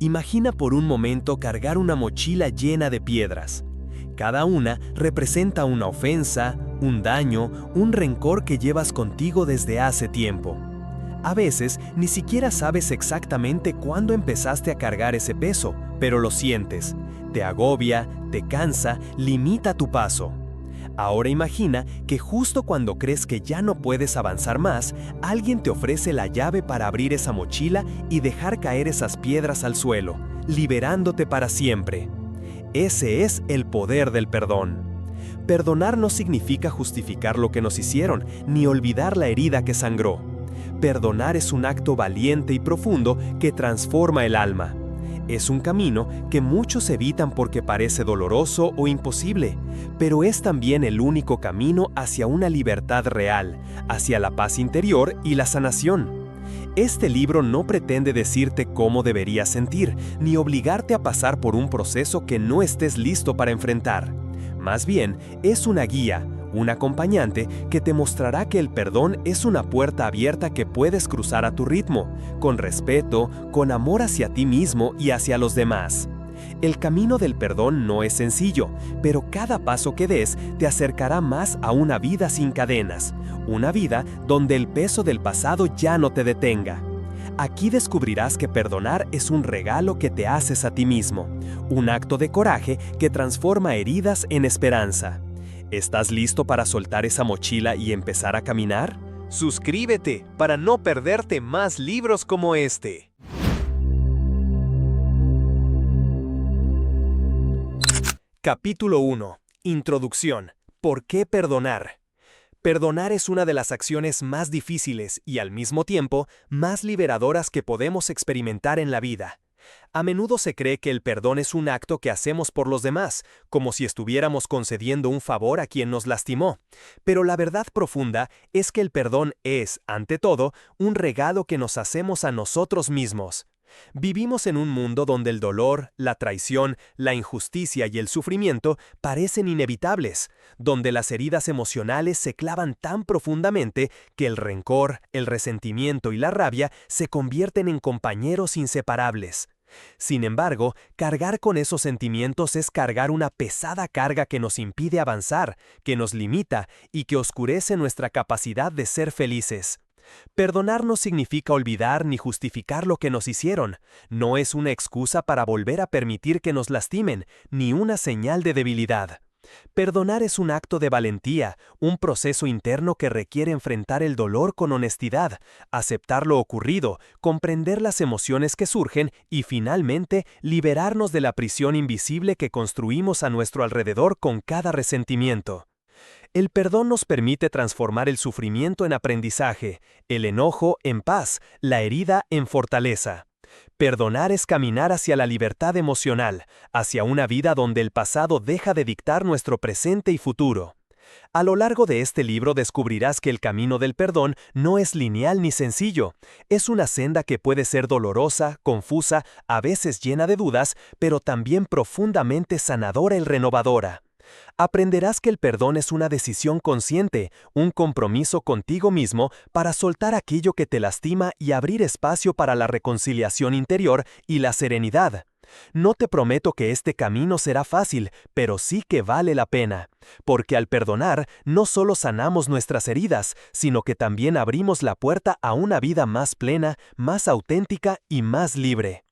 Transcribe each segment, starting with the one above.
Imagina por un momento cargar una mochila llena de piedras. Cada una representa una ofensa, un daño, un rencor que llevas contigo desde hace tiempo. A veces ni siquiera sabes exactamente cuándo empezaste a cargar ese peso, pero lo sientes. Te agobia, te cansa, limita tu paso. Ahora imagina que justo cuando crees que ya no puedes avanzar más, alguien te ofrece la llave para abrir esa mochila y dejar caer esas piedras al suelo, liberándote para siempre. Ese es el poder del perdón. Perdonar no significa justificar lo que nos hicieron, ni olvidar la herida que sangró. Perdonar es un acto valiente y profundo que transforma el alma. Es un camino que muchos evitan porque parece doloroso o imposible, pero es también el único camino hacia una libertad real, hacia la paz interior y la sanación. Este libro no pretende decirte cómo deberías sentir, ni obligarte a pasar por un proceso que no estés listo para enfrentar. Más bien, es una guía, un acompañante que te mostrará que el perdón es una puerta abierta que puedes cruzar a tu ritmo, con respeto, con amor hacia ti mismo y hacia los demás. El camino del perdón no es sencillo, pero cada paso que des te acercará más a una vida sin cadenas, una vida donde el peso del pasado ya no te detenga. Aquí descubrirás que perdonar es un regalo que te haces a ti mismo, un acto de coraje que transforma heridas en esperanza. ¿Estás listo para soltar esa mochila y empezar a caminar? Suscríbete para no perderte más libros como este. Capítulo 1. Introducción. ¿Por qué perdonar? Perdonar es una de las acciones más difíciles y al mismo tiempo más liberadoras que podemos experimentar en la vida. A menudo se cree que el perdón es un acto que hacemos por los demás, como si estuviéramos concediendo un favor a quien nos lastimó. Pero la verdad profunda es que el perdón es, ante todo, un regalo que nos hacemos a nosotros mismos. Vivimos en un mundo donde el dolor, la traición, la injusticia y el sufrimiento parecen inevitables, donde las heridas emocionales se clavan tan profundamente que el rencor, el resentimiento y la rabia se convierten en compañeros inseparables. Sin embargo, cargar con esos sentimientos es cargar una pesada carga que nos impide avanzar, que nos limita y que oscurece nuestra capacidad de ser felices. Perdonar no significa olvidar ni justificar lo que nos hicieron, no es una excusa para volver a permitir que nos lastimen, ni una señal de debilidad. Perdonar es un acto de valentía, un proceso interno que requiere enfrentar el dolor con honestidad, aceptar lo ocurrido, comprender las emociones que surgen y finalmente liberarnos de la prisión invisible que construimos a nuestro alrededor con cada resentimiento. El perdón nos permite transformar el sufrimiento en aprendizaje, el enojo en paz, la herida en fortaleza. Perdonar es caminar hacia la libertad emocional, hacia una vida donde el pasado deja de dictar nuestro presente y futuro. A lo largo de este libro descubrirás que el camino del perdón no es lineal ni sencillo. Es una senda que puede ser dolorosa, confusa, a veces llena de dudas, pero también profundamente sanadora y renovadora. Aprenderás que el perdón es una decisión consciente, un compromiso contigo mismo para soltar aquello que te lastima y abrir espacio para la reconciliación interior y la serenidad. No te prometo que este camino será fácil, pero sí que vale la pena, porque al perdonar no solo sanamos nuestras heridas, sino que también abrimos la puerta a una vida más plena, más auténtica y más libre.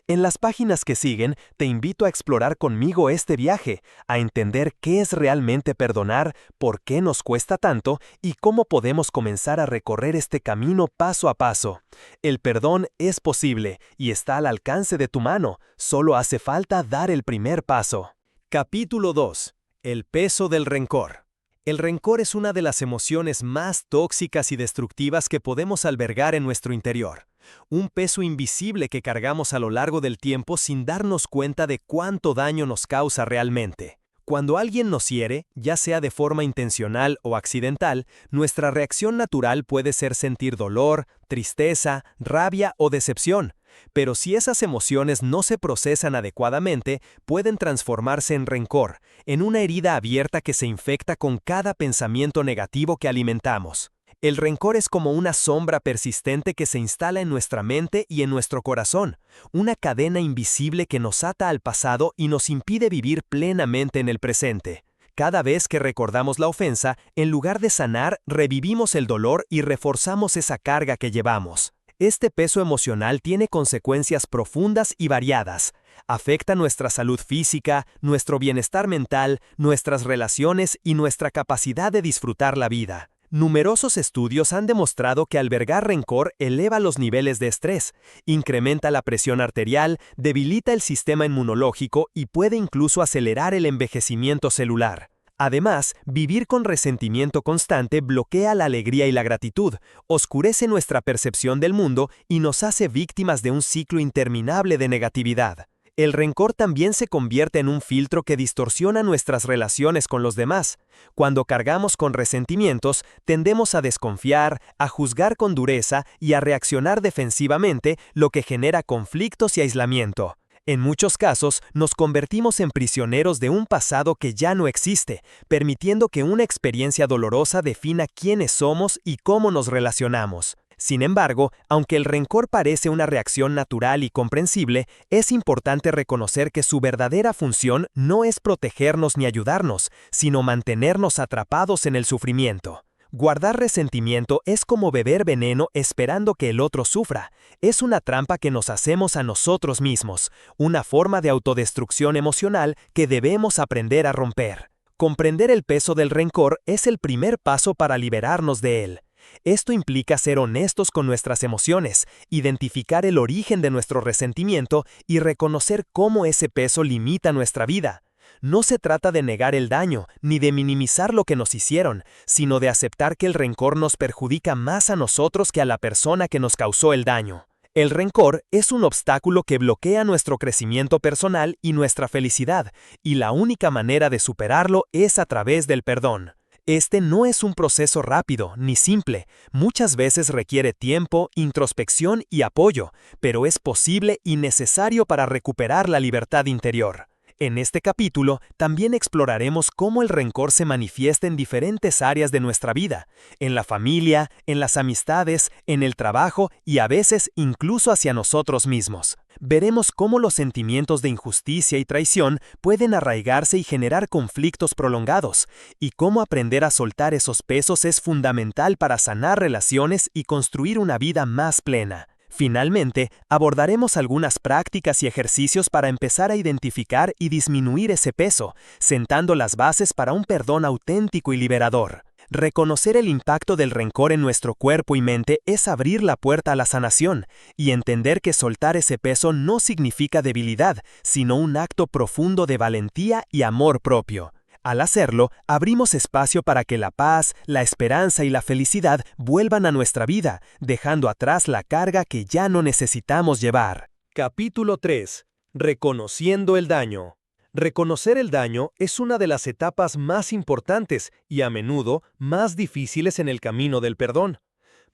En las páginas que siguen, te invito a explorar conmigo este viaje, a entender qué es realmente perdonar, por qué nos cuesta tanto y cómo podemos comenzar a recorrer este camino paso a paso. El perdón es posible y está al alcance de tu mano, solo hace falta dar el primer paso. Capítulo 2. El peso del rencor. El rencor es una de las emociones más tóxicas y destructivas que podemos albergar en nuestro interior. Un peso invisible que cargamos a lo largo del tiempo sin darnos cuenta de cuánto daño nos causa realmente. Cuando alguien nos hiere, ya sea de forma intencional o accidental, nuestra reacción natural puede ser sentir dolor, tristeza, rabia o decepción. Pero si esas emociones no se procesan adecuadamente, pueden transformarse en rencor, en una herida abierta que se infecta con cada pensamiento negativo que alimentamos. El rencor es como una sombra persistente que se instala en nuestra mente y en nuestro corazón, una cadena invisible que nos ata al pasado y nos impide vivir plenamente en el presente. Cada vez que recordamos la ofensa, en lugar de sanar, revivimos el dolor y reforzamos esa carga que llevamos. Este peso emocional tiene consecuencias profundas y variadas. Afecta nuestra salud física, nuestro bienestar mental, nuestras relaciones y nuestra capacidad de disfrutar la vida. Numerosos estudios han demostrado que albergar rencor eleva los niveles de estrés, incrementa la presión arterial, debilita el sistema inmunológico y puede incluso acelerar el envejecimiento celular. Además, vivir con resentimiento constante bloquea la alegría y la gratitud, oscurece nuestra percepción del mundo y nos hace víctimas de un ciclo interminable de negatividad. El rencor también se convierte en un filtro que distorsiona nuestras relaciones con los demás. Cuando cargamos con resentimientos, tendemos a desconfiar, a juzgar con dureza y a reaccionar defensivamente, lo que genera conflictos y aislamiento. En muchos casos, nos convertimos en prisioneros de un pasado que ya no existe, permitiendo que una experiencia dolorosa defina quiénes somos y cómo nos relacionamos. Sin embargo, aunque el rencor parece una reacción natural y comprensible, es importante reconocer que su verdadera función no es protegernos ni ayudarnos, sino mantenernos atrapados en el sufrimiento. Guardar resentimiento es como beber veneno esperando que el otro sufra. Es una trampa que nos hacemos a nosotros mismos, una forma de autodestrucción emocional que debemos aprender a romper. Comprender el peso del rencor es el primer paso para liberarnos de él. Esto implica ser honestos con nuestras emociones, identificar el origen de nuestro resentimiento y reconocer cómo ese peso limita nuestra vida. No se trata de negar el daño, ni de minimizar lo que nos hicieron, sino de aceptar que el rencor nos perjudica más a nosotros que a la persona que nos causó el daño. El rencor es un obstáculo que bloquea nuestro crecimiento personal y nuestra felicidad, y la única manera de superarlo es a través del perdón. Este no es un proceso rápido ni simple, muchas veces requiere tiempo, introspección y apoyo, pero es posible y necesario para recuperar la libertad interior. En este capítulo también exploraremos cómo el rencor se manifiesta en diferentes áreas de nuestra vida, en la familia, en las amistades, en el trabajo y a veces incluso hacia nosotros mismos. Veremos cómo los sentimientos de injusticia y traición pueden arraigarse y generar conflictos prolongados, y cómo aprender a soltar esos pesos es fundamental para sanar relaciones y construir una vida más plena. Finalmente, abordaremos algunas prácticas y ejercicios para empezar a identificar y disminuir ese peso, sentando las bases para un perdón auténtico y liberador. Reconocer el impacto del rencor en nuestro cuerpo y mente es abrir la puerta a la sanación, y entender que soltar ese peso no significa debilidad, sino un acto profundo de valentía y amor propio. Al hacerlo, abrimos espacio para que la paz, la esperanza y la felicidad vuelvan a nuestra vida, dejando atrás la carga que ya no necesitamos llevar. Capítulo 3. Reconociendo el daño. Reconocer el daño es una de las etapas más importantes y a menudo más difíciles en el camino del perdón.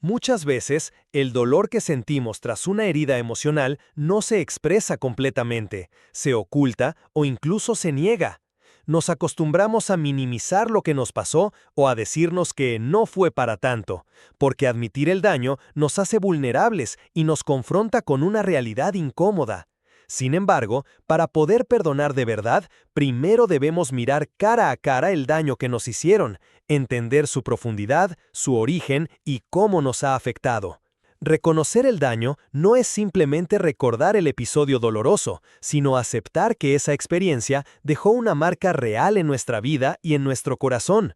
Muchas veces, el dolor que sentimos tras una herida emocional no se expresa completamente, se oculta o incluso se niega. Nos acostumbramos a minimizar lo que nos pasó o a decirnos que no fue para tanto, porque admitir el daño nos hace vulnerables y nos confronta con una realidad incómoda. Sin embargo, para poder perdonar de verdad, primero debemos mirar cara a cara el daño que nos hicieron, entender su profundidad, su origen y cómo nos ha afectado. Reconocer el daño no es simplemente recordar el episodio doloroso, sino aceptar que esa experiencia dejó una marca real en nuestra vida y en nuestro corazón.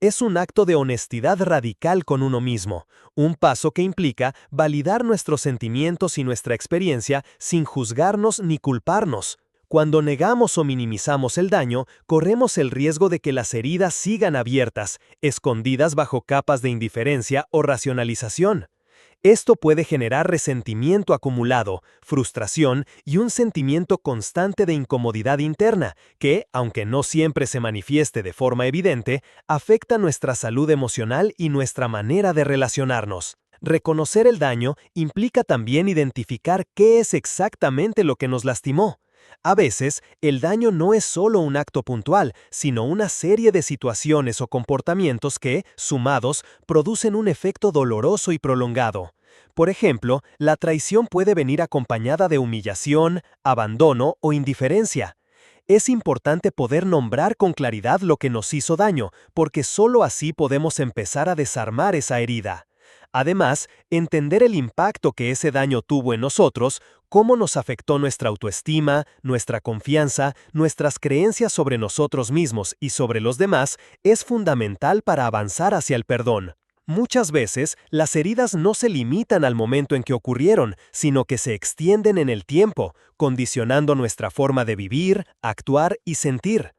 Es un acto de honestidad radical con uno mismo, un paso que implica validar nuestros sentimientos y nuestra experiencia sin juzgarnos ni culparnos. Cuando negamos o minimizamos el daño, corremos el riesgo de que las heridas sigan abiertas, escondidas bajo capas de indiferencia o racionalización. Esto puede generar resentimiento acumulado, frustración y un sentimiento constante de incomodidad interna que, aunque no siempre se manifieste de forma evidente, afecta nuestra salud emocional y nuestra manera de relacionarnos. Reconocer el daño implica también identificar qué es exactamente lo que nos lastimó. A veces, el daño no es solo un acto puntual, sino una serie de situaciones o comportamientos que, sumados, producen un efecto doloroso y prolongado. Por ejemplo, la traición puede venir acompañada de humillación, abandono o indiferencia. Es importante poder nombrar con claridad lo que nos hizo daño, porque solo así podemos empezar a desarmar esa herida. Además, entender el impacto que ese daño tuvo en nosotros, cómo nos afectó nuestra autoestima, nuestra confianza, nuestras creencias sobre nosotros mismos y sobre los demás, es fundamental para avanzar hacia el perdón. Muchas veces, las heridas no se limitan al momento en que ocurrieron, sino que se extienden en el tiempo, condicionando nuestra forma de vivir, actuar y sentir.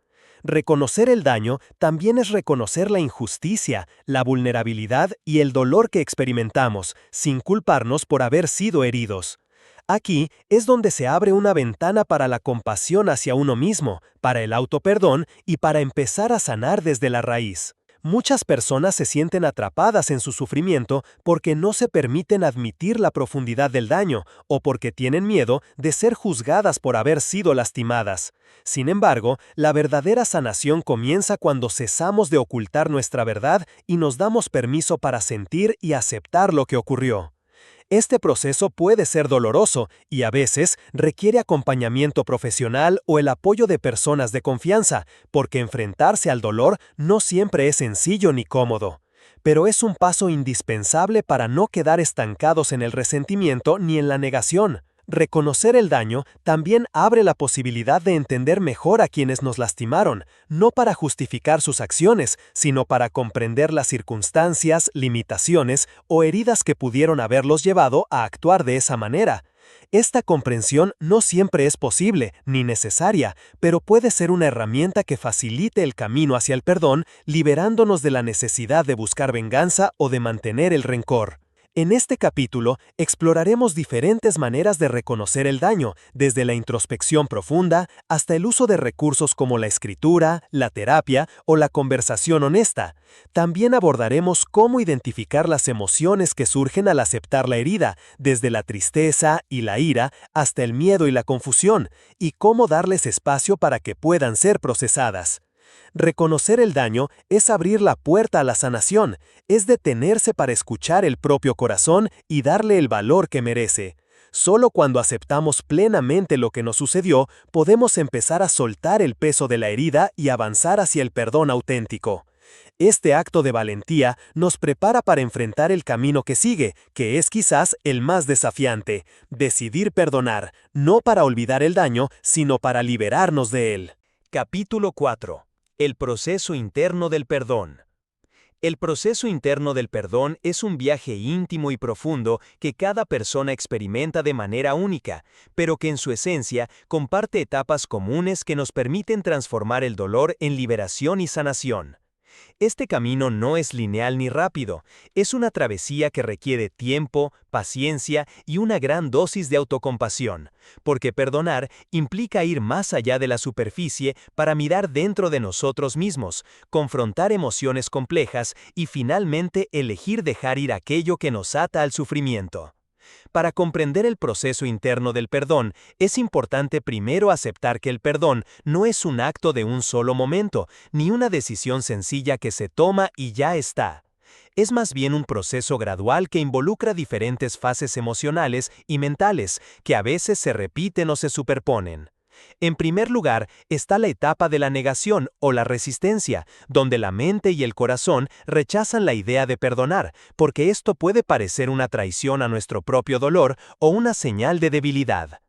Reconocer el daño también es reconocer la injusticia, la vulnerabilidad y el dolor que experimentamos, sin culparnos por haber sido heridos. Aquí es donde se abre una ventana para la compasión hacia uno mismo, para el autoperdón y para empezar a sanar desde la raíz. Muchas personas se sienten atrapadas en su sufrimiento porque no se permiten admitir la profundidad del daño o porque tienen miedo de ser juzgadas por haber sido lastimadas. Sin embargo, la verdadera sanación comienza cuando cesamos de ocultar nuestra verdad y nos damos permiso para sentir y aceptar lo que ocurrió. Este proceso puede ser doloroso y a veces requiere acompañamiento profesional o el apoyo de personas de confianza, porque enfrentarse al dolor no siempre es sencillo ni cómodo. Pero es un paso indispensable para no quedar estancados en el resentimiento ni en la negación. Reconocer el daño también abre la posibilidad de entender mejor a quienes nos lastimaron, no para justificar sus acciones, sino para comprender las circunstancias, limitaciones o heridas que pudieron haberlos llevado a actuar de esa manera. Esta comprensión no siempre es posible ni necesaria, pero puede ser una herramienta que facilite el camino hacia el perdón, liberándonos de la necesidad de buscar venganza o de mantener el rencor. En este capítulo exploraremos diferentes maneras de reconocer el daño, desde la introspección profunda hasta el uso de recursos como la escritura, la terapia o la conversación honesta. También abordaremos cómo identificar las emociones que surgen al aceptar la herida, desde la tristeza y la ira hasta el miedo y la confusión, y cómo darles espacio para que puedan ser procesadas. Reconocer el daño es abrir la puerta a la sanación, es detenerse para escuchar el propio corazón y darle el valor que merece. Solo cuando aceptamos plenamente lo que nos sucedió, podemos empezar a soltar el peso de la herida y avanzar hacia el perdón auténtico. Este acto de valentía nos prepara para enfrentar el camino que sigue, que es quizás el más desafiante: decidir perdonar, no para olvidar el daño, sino para liberarnos de él. Capítulo 4. El proceso interno del perdón. El proceso interno del perdón es un viaje íntimo y profundo que cada persona experimenta de manera única, pero que en su esencia comparte etapas comunes que nos permiten transformar el dolor en liberación y sanación. Este camino no es lineal ni rápido, es una travesía que requiere tiempo, paciencia y una gran dosis de autocompasión, porque perdonar implica ir más allá de la superficie para mirar dentro de nosotros mismos, confrontar emociones complejas y finalmente elegir dejar ir aquello que nos ata al sufrimiento. Para comprender el proceso interno del perdón, es importante primero aceptar que el perdón no es un acto de un solo momento, ni una decisión sencilla que se toma y ya está. Es más bien un proceso gradual que involucra diferentes fases emocionales y mentales, que a veces se repiten o se superponen. En primer lugar, está la etapa de la negación o la resistencia, donde la mente y el corazón rechazan la idea de perdonar, porque esto puede parecer una traición a nuestro propio dolor o una señal de debilidad.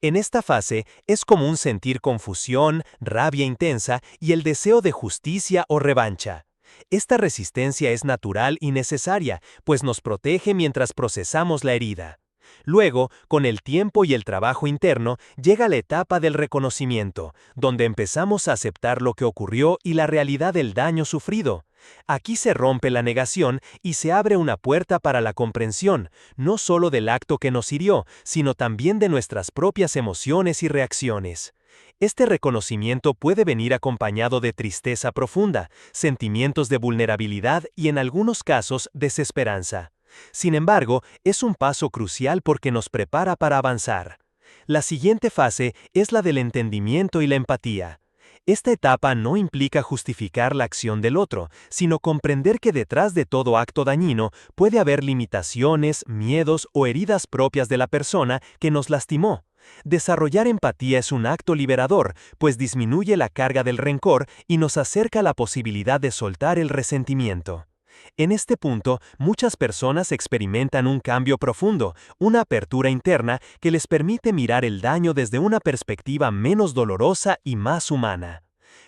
En esta fase es común sentir confusión, rabia intensa y el deseo de justicia o revancha. Esta resistencia es natural y necesaria, pues nos protege mientras procesamos la herida. Luego, con el tiempo y el trabajo interno, llega la etapa del reconocimiento, donde empezamos a aceptar lo que ocurrió y la realidad del daño sufrido. Aquí se rompe la negación y se abre una puerta para la comprensión, no solo del acto que nos hirió, sino también de nuestras propias emociones y reacciones. Este reconocimiento puede venir acompañado de tristeza profunda, sentimientos de vulnerabilidad y en algunos casos desesperanza. Sin embargo, es un paso crucial porque nos prepara para avanzar. La siguiente fase es la del entendimiento y la empatía. Esta etapa no implica justificar la acción del otro, sino comprender que detrás de todo acto dañino puede haber limitaciones, miedos o heridas propias de la persona que nos lastimó. Desarrollar empatía es un acto liberador, pues disminuye la carga del rencor y nos acerca a la posibilidad de soltar el resentimiento. En este punto, muchas personas experimentan un cambio profundo, una apertura interna que les permite mirar el daño desde una perspectiva menos dolorosa y más humana.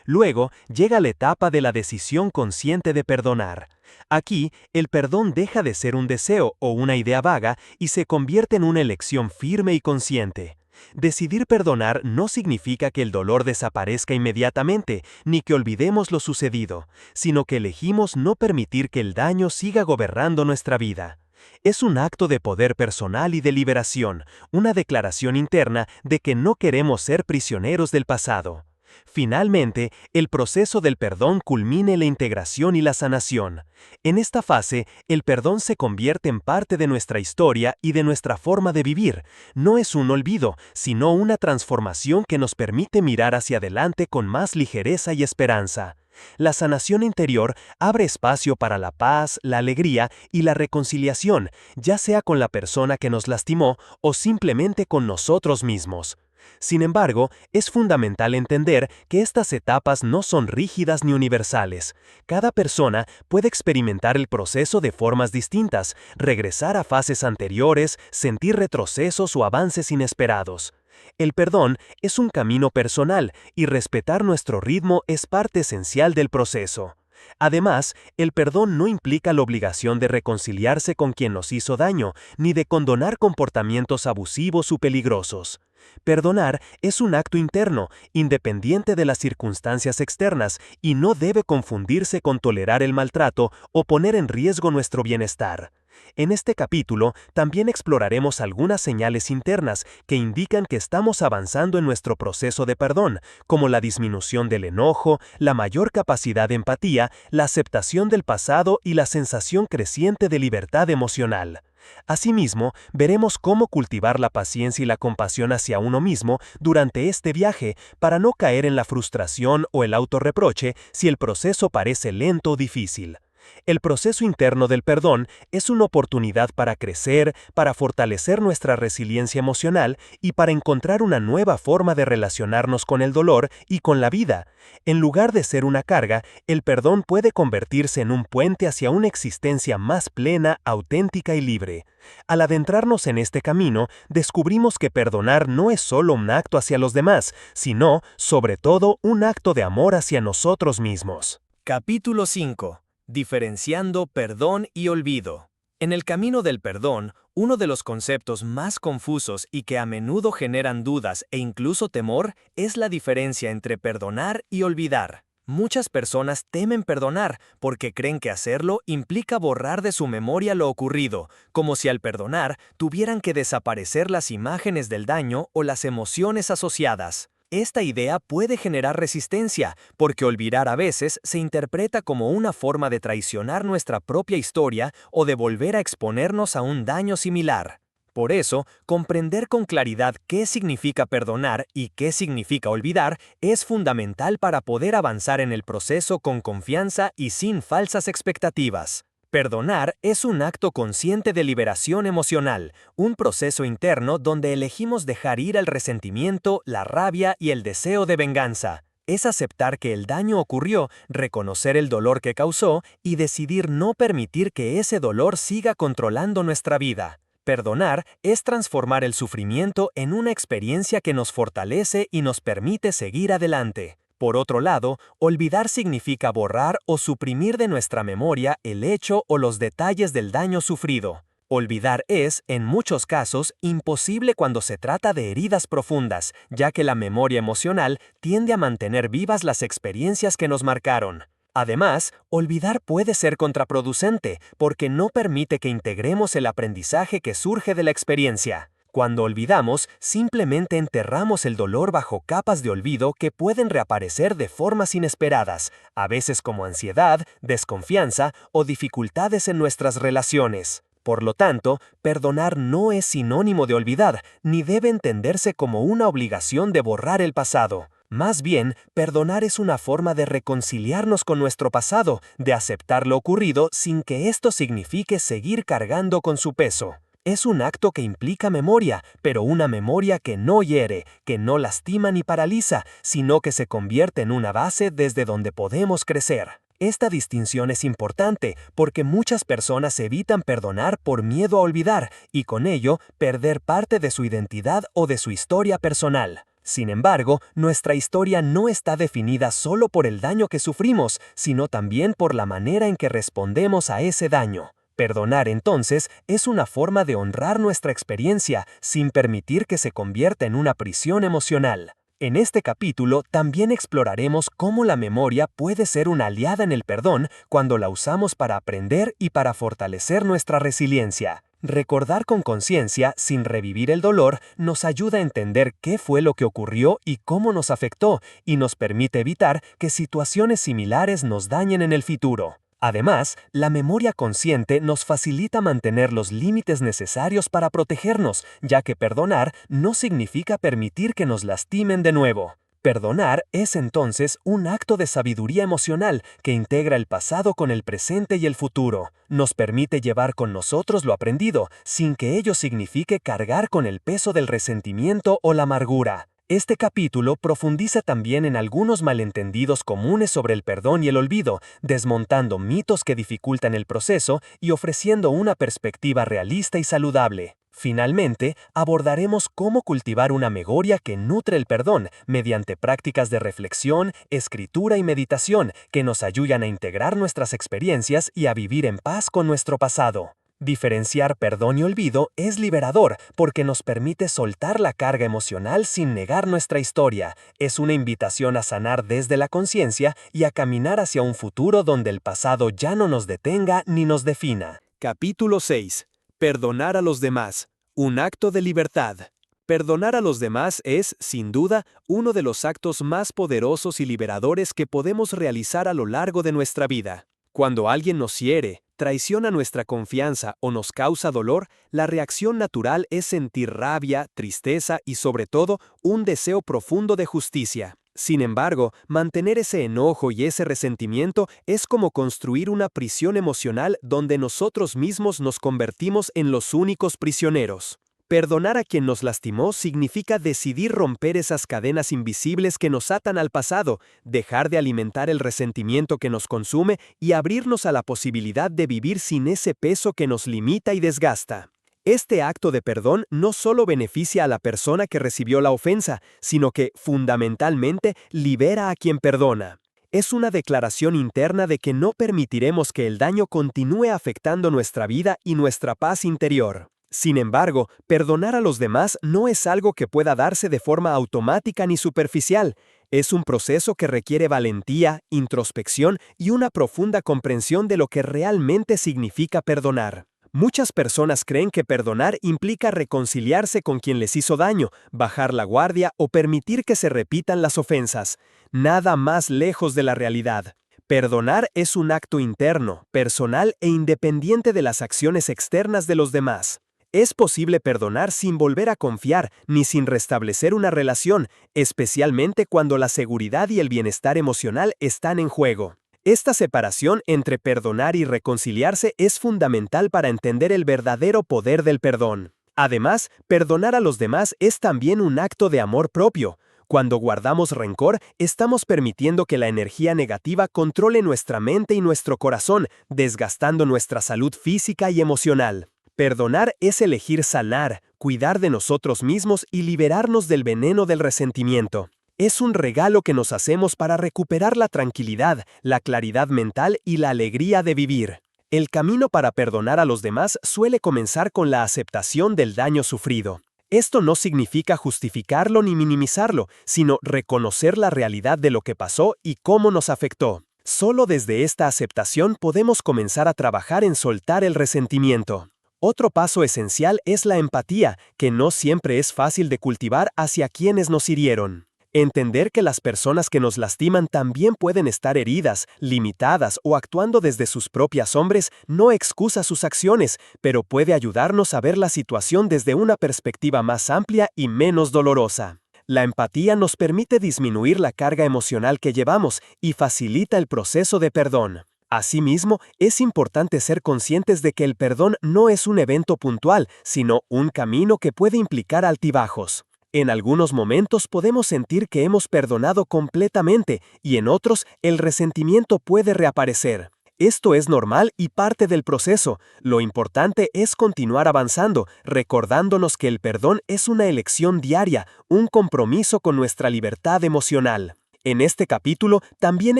Luego, llega la etapa de la decisión consciente de perdonar. Aquí, el perdón deja de ser un deseo o una idea vaga y se convierte en una elección firme y consciente. Decidir perdonar no significa que el dolor desaparezca inmediatamente, ni que olvidemos lo sucedido, sino que elegimos no permitir que el daño siga gobernando nuestra vida. Es un acto de poder personal y de liberación, una declaración interna de que no queremos ser prisioneros del pasado. Finalmente, el proceso del perdón culmina en la integración y la sanación. En esta fase, el perdón se convierte en parte de nuestra historia y de nuestra forma de vivir. No es un olvido, sino una transformación que nos permite mirar hacia adelante con más ligereza y esperanza. La sanación interior abre espacio para la paz, la alegría y la reconciliación, ya sea con la persona que nos lastimó o simplemente con nosotros mismos. Sin embargo, es fundamental entender que estas etapas no son rígidas ni universales. Cada persona puede experimentar el proceso de formas distintas, regresar a fases anteriores, sentir retrocesos o avances inesperados. El perdón es un camino personal y respetar nuestro ritmo es parte esencial del proceso. Además, el perdón no implica la obligación de reconciliarse con quien nos hizo daño, ni de condonar comportamientos abusivos o peligrosos. Perdonar es un acto interno, independiente de las circunstancias externas, y no debe confundirse con tolerar el maltrato o poner en riesgo nuestro bienestar. En este capítulo también exploraremos algunas señales internas que indican que estamos avanzando en nuestro proceso de perdón, como la disminución del enojo, la mayor capacidad de empatía, la aceptación del pasado y la sensación creciente de libertad emocional. Asimismo, veremos cómo cultivar la paciencia y la compasión hacia uno mismo durante este viaje para no caer en la frustración o el autorreproche si el proceso parece lento o difícil. El proceso interno del perdón es una oportunidad para crecer, para fortalecer nuestra resiliencia emocional y para encontrar una nueva forma de relacionarnos con el dolor y con la vida. En lugar de ser una carga, el perdón puede convertirse en un puente hacia una existencia más plena, auténtica y libre. Al adentrarnos en este camino, descubrimos que perdonar no es solo un acto hacia los demás, sino, sobre todo, un acto de amor hacia nosotros mismos. Capítulo 5. Diferenciando perdón y olvido. En el camino del perdón, uno de los conceptos más confusos y que a menudo generan dudas e incluso temor es la diferencia entre perdonar y olvidar. Muchas personas temen perdonar porque creen que hacerlo implica borrar de su memoria lo ocurrido, como si al perdonar tuvieran que desaparecer las imágenes del daño o las emociones asociadas. Esta idea puede generar resistencia, porque olvidar a veces se interpreta como una forma de traicionar nuestra propia historia o de volver a exponernos a un daño similar. Por eso, comprender con claridad qué significa perdonar y qué significa olvidar es fundamental para poder avanzar en el proceso con confianza y sin falsas expectativas. Perdonar es un acto consciente de liberación emocional, un proceso interno donde elegimos dejar ir el resentimiento, la rabia y el deseo de venganza. Es aceptar que el daño ocurrió, reconocer el dolor que causó y decidir no permitir que ese dolor siga controlando nuestra vida. Perdonar es transformar el sufrimiento en una experiencia que nos fortalece y nos permite seguir adelante. Por otro lado, olvidar significa borrar o suprimir de nuestra memoria el hecho o los detalles del daño sufrido. Olvidar es, en muchos casos, imposible cuando se trata de heridas profundas, ya que la memoria emocional tiende a mantener vivas las experiencias que nos marcaron. Además, olvidar puede ser contraproducente, porque no permite que integremos el aprendizaje que surge de la experiencia. Cuando olvidamos, simplemente enterramos el dolor bajo capas de olvido que pueden reaparecer de formas inesperadas, a veces como ansiedad, desconfianza o dificultades en nuestras relaciones. Por lo tanto, perdonar no es sinónimo de olvidar, ni debe entenderse como una obligación de borrar el pasado. Más bien, perdonar es una forma de reconciliarnos con nuestro pasado, de aceptar lo ocurrido sin que esto signifique seguir cargando con su peso. Es un acto que implica memoria, pero una memoria que no hiere, que no lastima ni paraliza, sino que se convierte en una base desde donde podemos crecer. Esta distinción es importante porque muchas personas evitan perdonar por miedo a olvidar y con ello perder parte de su identidad o de su historia personal. Sin embargo, nuestra historia no está definida solo por el daño que sufrimos, sino también por la manera en que respondemos a ese daño. Perdonar, entonces, es una forma de honrar nuestra experiencia sin permitir que se convierta en una prisión emocional. En este capítulo también exploraremos cómo la memoria puede ser una aliada en el perdón cuando la usamos para aprender y para fortalecer nuestra resiliencia. Recordar con conciencia, sin revivir el dolor, nos ayuda a entender qué fue lo que ocurrió y cómo nos afectó, y nos permite evitar que situaciones similares nos dañen en el futuro. Además, la memoria consciente nos facilita mantener los límites necesarios para protegernos, ya que perdonar no significa permitir que nos lastimen de nuevo. Perdonar es entonces un acto de sabiduría emocional que integra el pasado con el presente y el futuro. Nos permite llevar con nosotros lo aprendido, sin que ello signifique cargar con el peso del resentimiento o la amargura. Este capítulo profundiza también en algunos malentendidos comunes sobre el perdón y el olvido, desmontando mitos que dificultan el proceso y ofreciendo una perspectiva realista y saludable. Finalmente, abordaremos cómo cultivar una memoria que nutre el perdón mediante prácticas de reflexión, escritura y meditación que nos ayudan a integrar nuestras experiencias y a vivir en paz con nuestro pasado. Diferenciar perdón y olvido es liberador porque nos permite soltar la carga emocional sin negar nuestra historia. Es una invitación a sanar desde la conciencia y a caminar hacia un futuro donde el pasado ya no nos detenga ni nos defina. Capítulo 6. Perdonar a los demás. Un acto de libertad. Perdonar a los demás es, sin duda, uno de los actos más poderosos y liberadores que podemos realizar a lo largo de nuestra vida. Cuando alguien nos hiere, traiciona nuestra confianza o nos causa dolor, la reacción natural es sentir rabia, tristeza y sobre todo un deseo profundo de justicia. Sin embargo, mantener ese enojo y ese resentimiento es como construir una prisión emocional donde nosotros mismos nos convertimos en los únicos prisioneros. Perdonar a quien nos lastimó significa decidir romper esas cadenas invisibles que nos atan al pasado, dejar de alimentar el resentimiento que nos consume y abrirnos a la posibilidad de vivir sin ese peso que nos limita y desgasta. Este acto de perdón no solo beneficia a la persona que recibió la ofensa, sino que, fundamentalmente, libera a quien perdona. Es una declaración interna de que no permitiremos que el daño continúe afectando nuestra vida y nuestra paz interior. Sin embargo, perdonar a los demás no es algo que pueda darse de forma automática ni superficial. Es un proceso que requiere valentía, introspección y una profunda comprensión de lo que realmente significa perdonar. Muchas personas creen que perdonar implica reconciliarse con quien les hizo daño, bajar la guardia o permitir que se repitan las ofensas. Nada más lejos de la realidad. Perdonar es un acto interno, personal e independiente de las acciones externas de los demás. Es posible perdonar sin volver a confiar ni sin restablecer una relación, especialmente cuando la seguridad y el bienestar emocional están en juego. Esta separación entre perdonar y reconciliarse es fundamental para entender el verdadero poder del perdón. Además, perdonar a los demás es también un acto de amor propio. Cuando guardamos rencor, estamos permitiendo que la energía negativa controle nuestra mente y nuestro corazón, desgastando nuestra salud física y emocional. Perdonar es elegir sanar, cuidar de nosotros mismos y liberarnos del veneno del resentimiento. Es un regalo que nos hacemos para recuperar la tranquilidad, la claridad mental y la alegría de vivir. El camino para perdonar a los demás suele comenzar con la aceptación del daño sufrido. Esto no significa justificarlo ni minimizarlo, sino reconocer la realidad de lo que pasó y cómo nos afectó. Solo desde esta aceptación podemos comenzar a trabajar en soltar el resentimiento. Otro paso esencial es la empatía, que no siempre es fácil de cultivar hacia quienes nos hirieron. Entender que las personas que nos lastiman también pueden estar heridas, limitadas o actuando desde sus propias sombras no excusa sus acciones, pero puede ayudarnos a ver la situación desde una perspectiva más amplia y menos dolorosa. La empatía nos permite disminuir la carga emocional que llevamos y facilita el proceso de perdón. Asimismo, es importante ser conscientes de que el perdón no es un evento puntual, sino un camino que puede implicar altibajos. En algunos momentos podemos sentir que hemos perdonado completamente y en otros el resentimiento puede reaparecer. Esto es normal y parte del proceso. Lo importante es continuar avanzando, recordándonos que el perdón es una elección diaria, un compromiso con nuestra libertad emocional. En este capítulo también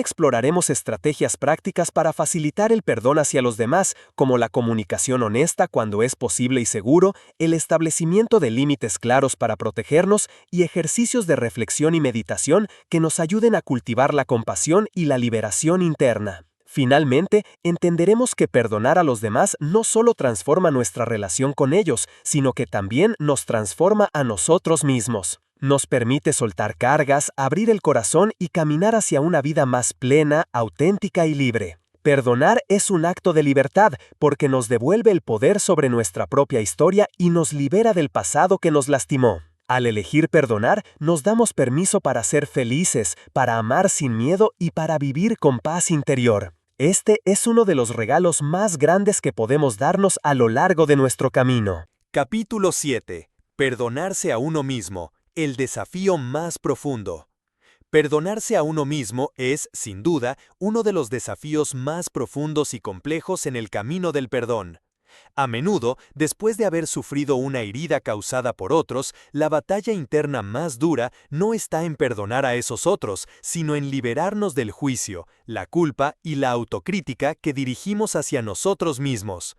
exploraremos estrategias prácticas para facilitar el perdón hacia los demás, como la comunicación honesta cuando es posible y seguro, el establecimiento de límites claros para protegernos y ejercicios de reflexión y meditación que nos ayuden a cultivar la compasión y la liberación interna. Finalmente, entenderemos que perdonar a los demás no solo transforma nuestra relación con ellos, sino que también nos transforma a nosotros mismos. Nos permite soltar cargas, abrir el corazón y caminar hacia una vida más plena, auténtica y libre. Perdonar es un acto de libertad porque nos devuelve el poder sobre nuestra propia historia y nos libera del pasado que nos lastimó. Al elegir perdonar, nos damos permiso para ser felices, para amar sin miedo y para vivir con paz interior. Este es uno de los regalos más grandes que podemos darnos a lo largo de nuestro camino. Capítulo 7. Perdonarse a uno mismo. El desafío más profundo. Perdonarse a uno mismo es, sin duda, uno de los desafíos más profundos y complejos en el camino del perdón. A menudo, después de haber sufrido una herida causada por otros, la batalla interna más dura no está en perdonar a esos otros, sino en liberarnos del juicio, la culpa y la autocrítica que dirigimos hacia nosotros mismos.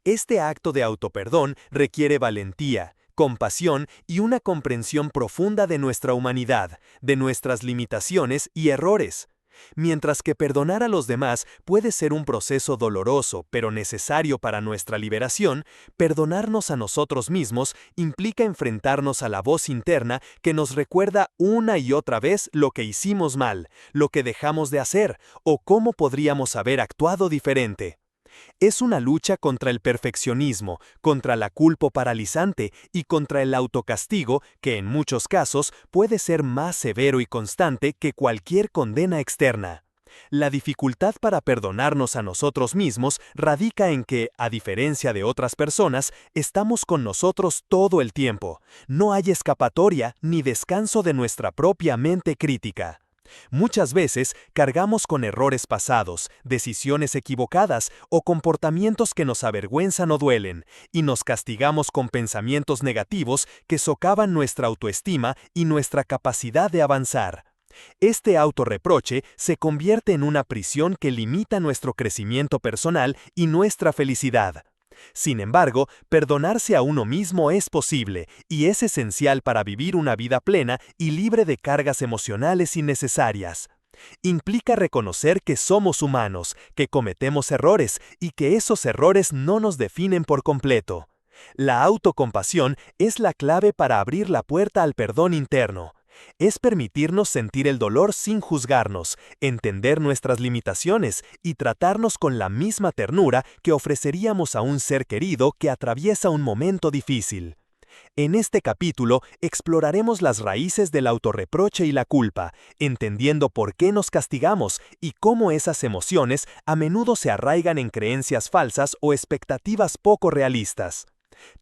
Este acto de autoperdón requiere valentía, compasión y una comprensión profunda de nuestra humanidad, de nuestras limitaciones y errores. Mientras que perdonar a los demás puede ser un proceso doloroso pero necesario para nuestra liberación, perdonarnos a nosotros mismos implica enfrentarnos a la voz interna que nos recuerda una y otra vez lo que hicimos mal, lo que dejamos de hacer o cómo podríamos haber actuado diferente. Es una lucha contra el perfeccionismo, contra la culpa paralizante y contra el autocastigo que en muchos casos puede ser más severo y constante que cualquier condena externa. La dificultad para perdonarnos a nosotros mismos radica en que, a diferencia de otras personas, estamos con nosotros todo el tiempo. No hay escapatoria ni descanso de nuestra propia mente crítica. Muchas veces cargamos con errores pasados, decisiones equivocadas o comportamientos que nos avergüenzan o duelen, y nos castigamos con pensamientos negativos que socavan nuestra autoestima y nuestra capacidad de avanzar. Este autorreproche se convierte en una prisión que limita nuestro crecimiento personal y nuestra felicidad. Sin embargo, perdonarse a uno mismo es posible y es esencial para vivir una vida plena y libre de cargas emocionales innecesarias. Implica reconocer que somos humanos, que cometemos errores y que esos errores no nos definen por completo. La autocompasión es la clave para abrir la puerta al perdón interno. Es permitirnos sentir el dolor sin juzgarnos, entender nuestras limitaciones y tratarnos con la misma ternura que ofreceríamos a un ser querido que atraviesa un momento difícil. En este capítulo exploraremos las raíces del autorreproche y la culpa, entendiendo por qué nos castigamos y cómo esas emociones a menudo se arraigan en creencias falsas o expectativas poco realistas.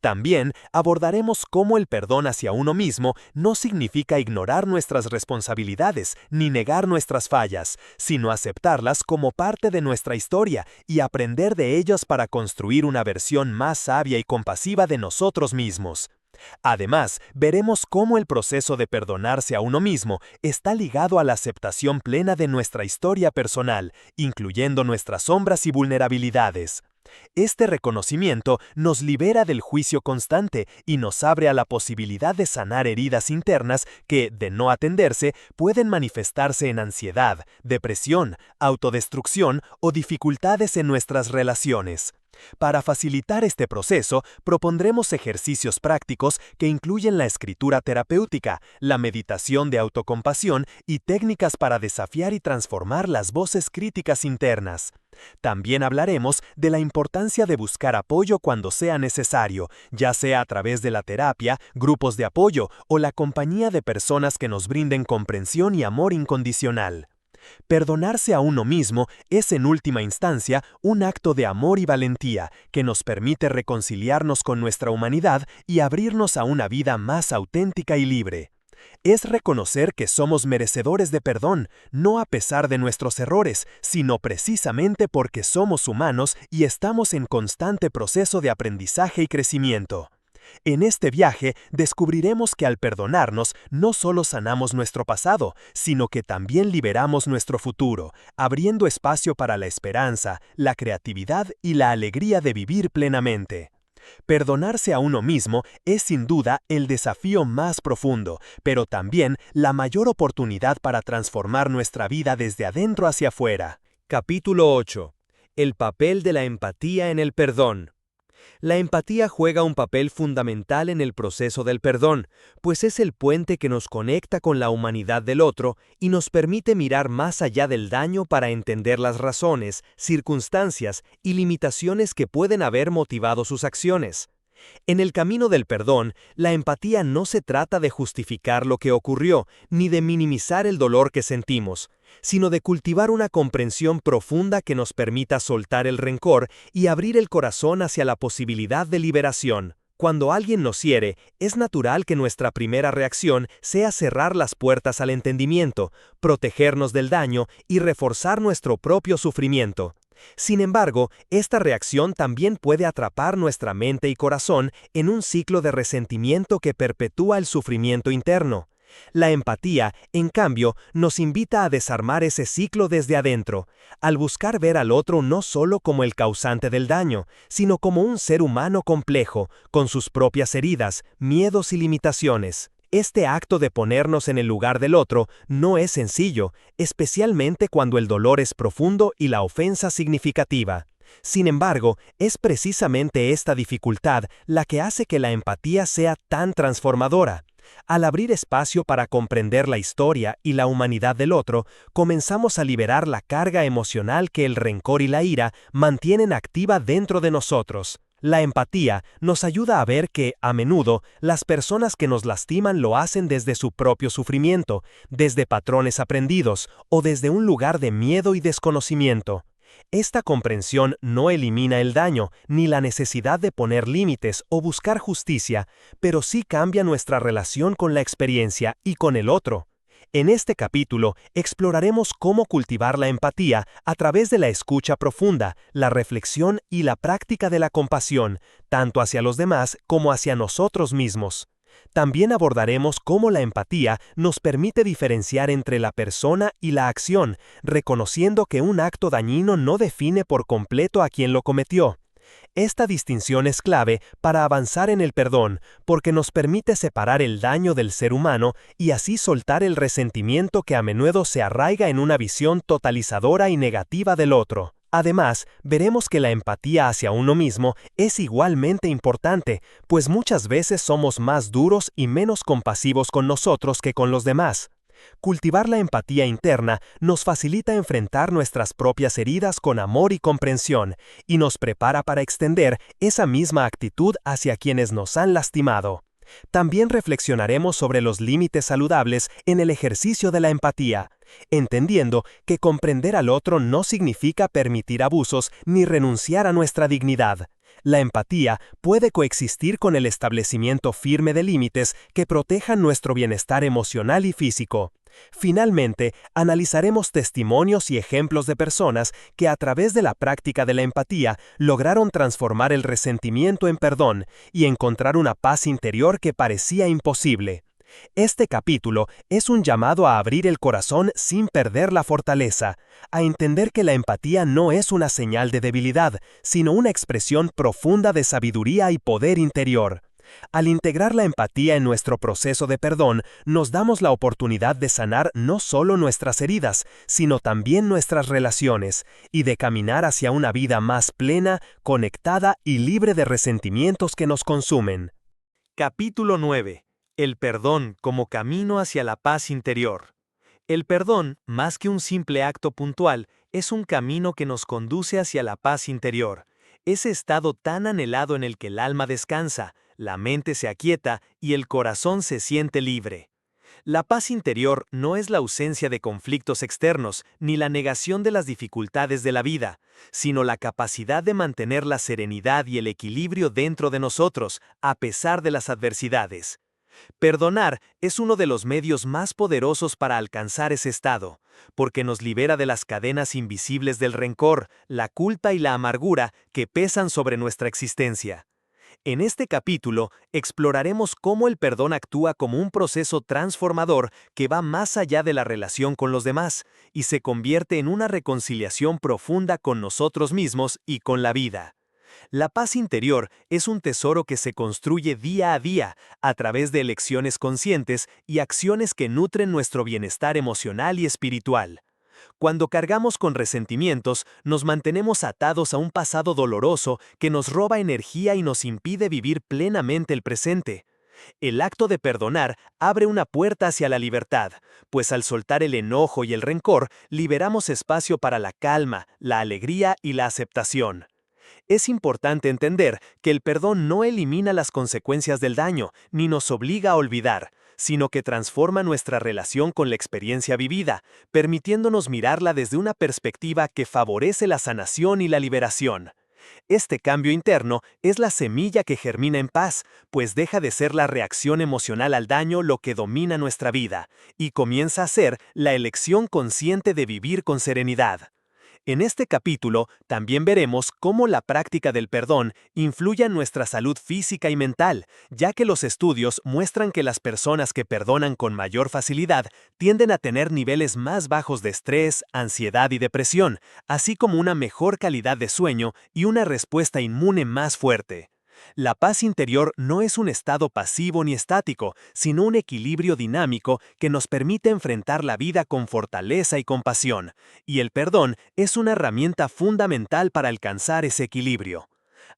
También abordaremos cómo el perdón hacia uno mismo no significa ignorar nuestras responsabilidades ni negar nuestras fallas, sino aceptarlas como parte de nuestra historia y aprender de ellas para construir una versión más sabia y compasiva de nosotros mismos. Además, veremos cómo el proceso de perdonarse a uno mismo está ligado a la aceptación plena de nuestra historia personal, incluyendo nuestras sombras y vulnerabilidades. Este reconocimiento nos libera del juicio constante y nos abre a la posibilidad de sanar heridas internas que, de no atenderse, pueden manifestarse en ansiedad, depresión, autodestrucción o dificultades en nuestras relaciones. Para facilitar este proceso, propondremos ejercicios prácticos que incluyen la escritura terapéutica, la meditación de autocompasión y técnicas para desafiar y transformar las voces críticas internas. También hablaremos de la importancia de buscar apoyo cuando sea necesario, ya sea a través de la terapia, grupos de apoyo o la compañía de personas que nos brinden comprensión y amor incondicional. Perdonarse a uno mismo es en última instancia un acto de amor y valentía que nos permite reconciliarnos con nuestra humanidad y abrirnos a una vida más auténtica y libre. Es reconocer que somos merecedores de perdón, no a pesar de nuestros errores, sino precisamente porque somos humanos y estamos en constante proceso de aprendizaje y crecimiento. En este viaje descubriremos que al perdonarnos no solo sanamos nuestro pasado, sino que también liberamos nuestro futuro, abriendo espacio para la esperanza, la creatividad y la alegría de vivir plenamente. Perdonarse a uno mismo es sin duda el desafío más profundo, pero también la mayor oportunidad para transformar nuestra vida desde adentro hacia afuera. Capítulo 8. El papel de la empatía en el perdón. La empatía juega un papel fundamental en el proceso del perdón, pues es el puente que nos conecta con la humanidad del otro y nos permite mirar más allá del daño para entender las razones, circunstancias y limitaciones que pueden haber motivado sus acciones. En el camino del perdón, la empatía no se trata de justificar lo que ocurrió, ni de minimizar el dolor que sentimos, sino de cultivar una comprensión profunda que nos permita soltar el rencor y abrir el corazón hacia la posibilidad de liberación. Cuando alguien nos hiere, es natural que nuestra primera reacción sea cerrar las puertas al entendimiento, protegernos del daño y reforzar nuestro propio sufrimiento. Sin embargo, esta reacción también puede atrapar nuestra mente y corazón en un ciclo de resentimiento que perpetúa el sufrimiento interno. La empatía, en cambio, nos invita a desarmar ese ciclo desde adentro, al buscar ver al otro no solo como el causante del daño, sino como un ser humano complejo, con sus propias heridas, miedos y limitaciones. Este acto de ponernos en el lugar del otro no es sencillo, especialmente cuando el dolor es profundo y la ofensa significativa. Sin embargo, es precisamente esta dificultad la que hace que la empatía sea tan transformadora. Al abrir espacio para comprender la historia y la humanidad del otro, comenzamos a liberar la carga emocional que el rencor y la ira mantienen activa dentro de nosotros. La empatía nos ayuda a ver que, a menudo, las personas que nos lastiman lo hacen desde su propio sufrimiento, desde patrones aprendidos o desde un lugar de miedo y desconocimiento. Esta comprensión no elimina el daño, ni la necesidad de poner límites o buscar justicia, pero sí cambia nuestra relación con la experiencia y con el otro. En este capítulo exploraremos cómo cultivar la empatía a través de la escucha profunda, la reflexión y la práctica de la compasión, tanto hacia los demás como hacia nosotros mismos. También abordaremos cómo la empatía nos permite diferenciar entre la persona y la acción, reconociendo que un acto dañino no define por completo a quien lo cometió. Esta distinción es clave para avanzar en el perdón, porque nos permite separar el daño del ser humano y así soltar el resentimiento que a menudo se arraiga en una visión totalizadora y negativa del otro. Además, veremos que la empatía hacia uno mismo es igualmente importante, pues muchas veces somos más duros y menos compasivos con nosotros que con los demás. Cultivar la empatía interna nos facilita enfrentar nuestras propias heridas con amor y comprensión, y nos prepara para extender esa misma actitud hacia quienes nos han lastimado. También reflexionaremos sobre los límites saludables en el ejercicio de la empatía, entendiendo que comprender al otro no significa permitir abusos ni renunciar a nuestra dignidad. La empatía puede coexistir con el establecimiento firme de límites que protejan nuestro bienestar emocional y físico. Finalmente, analizaremos testimonios y ejemplos de personas que a través de la práctica de la empatía lograron transformar el resentimiento en perdón y encontrar una paz interior que parecía imposible. Este capítulo es un llamado a abrir el corazón sin perder la fortaleza, a entender que la empatía no es una señal de debilidad, sino una expresión profunda de sabiduría y poder interior. Al integrar la empatía en nuestro proceso de perdón, nos damos la oportunidad de sanar no solo nuestras heridas, sino también nuestras relaciones, y de caminar hacia una vida más plena, conectada y libre de resentimientos que nos consumen. Capítulo 9. El perdón como camino hacia la paz interior. El perdón, más que un simple acto puntual, es un camino que nos conduce hacia la paz interior, ese estado tan anhelado en el que el alma descansa, la mente se aquieta y el corazón se siente libre. La paz interior no es la ausencia de conflictos externos ni la negación de las dificultades de la vida, sino la capacidad de mantener la serenidad y el equilibrio dentro de nosotros, a pesar de las adversidades. Perdonar es uno de los medios más poderosos para alcanzar ese estado, porque nos libera de las cadenas invisibles del rencor, la culpa y la amargura que pesan sobre nuestra existencia. En este capítulo exploraremos cómo el perdón actúa como un proceso transformador que va más allá de la relación con los demás y se convierte en una reconciliación profunda con nosotros mismos y con la vida. La paz interior es un tesoro que se construye día a día a través de elecciones conscientes y acciones que nutren nuestro bienestar emocional y espiritual. Cuando cargamos con resentimientos, nos mantenemos atados a un pasado doloroso que nos roba energía y nos impide vivir plenamente el presente. El acto de perdonar abre una puerta hacia la libertad, pues al soltar el enojo y el rencor, liberamos espacio para la calma, la alegría y la aceptación. Es importante entender que el perdón no elimina las consecuencias del daño, ni nos obliga a olvidar, sino que transforma nuestra relación con la experiencia vivida, permitiéndonos mirarla desde una perspectiva que favorece la sanación y la liberación. Este cambio interno es la semilla que germina en paz, pues deja de ser la reacción emocional al daño lo que domina nuestra vida, y comienza a ser la elección consciente de vivir con serenidad. En este capítulo también veremos cómo la práctica del perdón influye en nuestra salud física y mental, ya que los estudios muestran que las personas que perdonan con mayor facilidad tienden a tener niveles más bajos de estrés, ansiedad y depresión, así como una mejor calidad de sueño y una respuesta inmune más fuerte. La paz interior no es un estado pasivo ni estático, sino un equilibrio dinámico que nos permite enfrentar la vida con fortaleza y compasión, y el perdón es una herramienta fundamental para alcanzar ese equilibrio.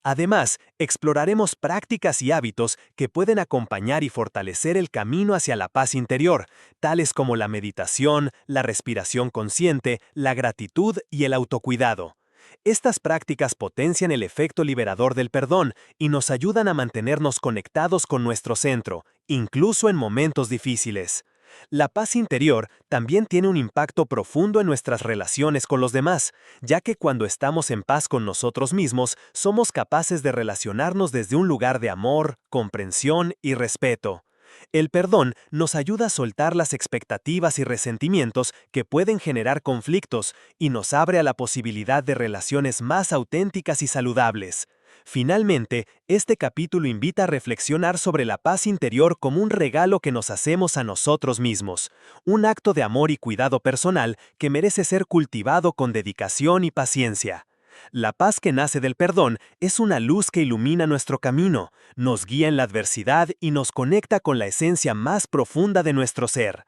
Además, exploraremos prácticas y hábitos que pueden acompañar y fortalecer el camino hacia la paz interior, tales como la meditación, la respiración consciente, la gratitud y el autocuidado. Estas prácticas potencian el efecto liberador del perdón y nos ayudan a mantenernos conectados con nuestro centro, incluso en momentos difíciles. La paz interior también tiene un impacto profundo en nuestras relaciones con los demás, ya que cuando estamos en paz con nosotros mismos, somos capaces de relacionarnos desde un lugar de amor, comprensión y respeto. El perdón nos ayuda a soltar las expectativas y resentimientos que pueden generar conflictos y nos abre a la posibilidad de relaciones más auténticas y saludables. Finalmente, este capítulo invita a reflexionar sobre la paz interior como un regalo que nos hacemos a nosotros mismos, un acto de amor y cuidado personal que merece ser cultivado con dedicación y paciencia. La paz que nace del perdón es una luz que ilumina nuestro camino, nos guía en la adversidad y nos conecta con la esencia más profunda de nuestro ser.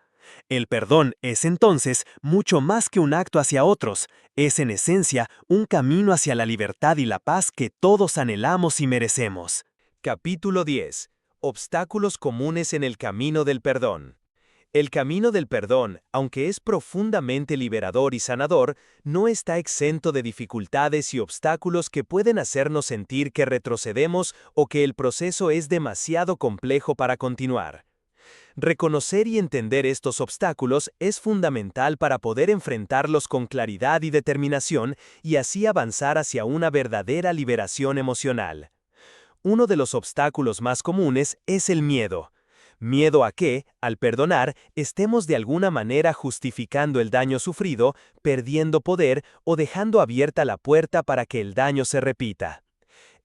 El perdón es entonces mucho más que un acto hacia otros, es en esencia un camino hacia la libertad y la paz que todos anhelamos y merecemos. Capítulo 10. Obstáculos comunes en el camino del perdón. El camino del perdón, aunque es profundamente liberador y sanador, no está exento de dificultades y obstáculos que pueden hacernos sentir que retrocedemos o que el proceso es demasiado complejo para continuar. Reconocer y entender estos obstáculos es fundamental para poder enfrentarlos con claridad y determinación y así avanzar hacia una verdadera liberación emocional. Uno de los obstáculos más comunes es el miedo. Miedo a que, al perdonar, estemos de alguna manera justificando el daño sufrido, perdiendo poder o dejando abierta la puerta para que el daño se repita.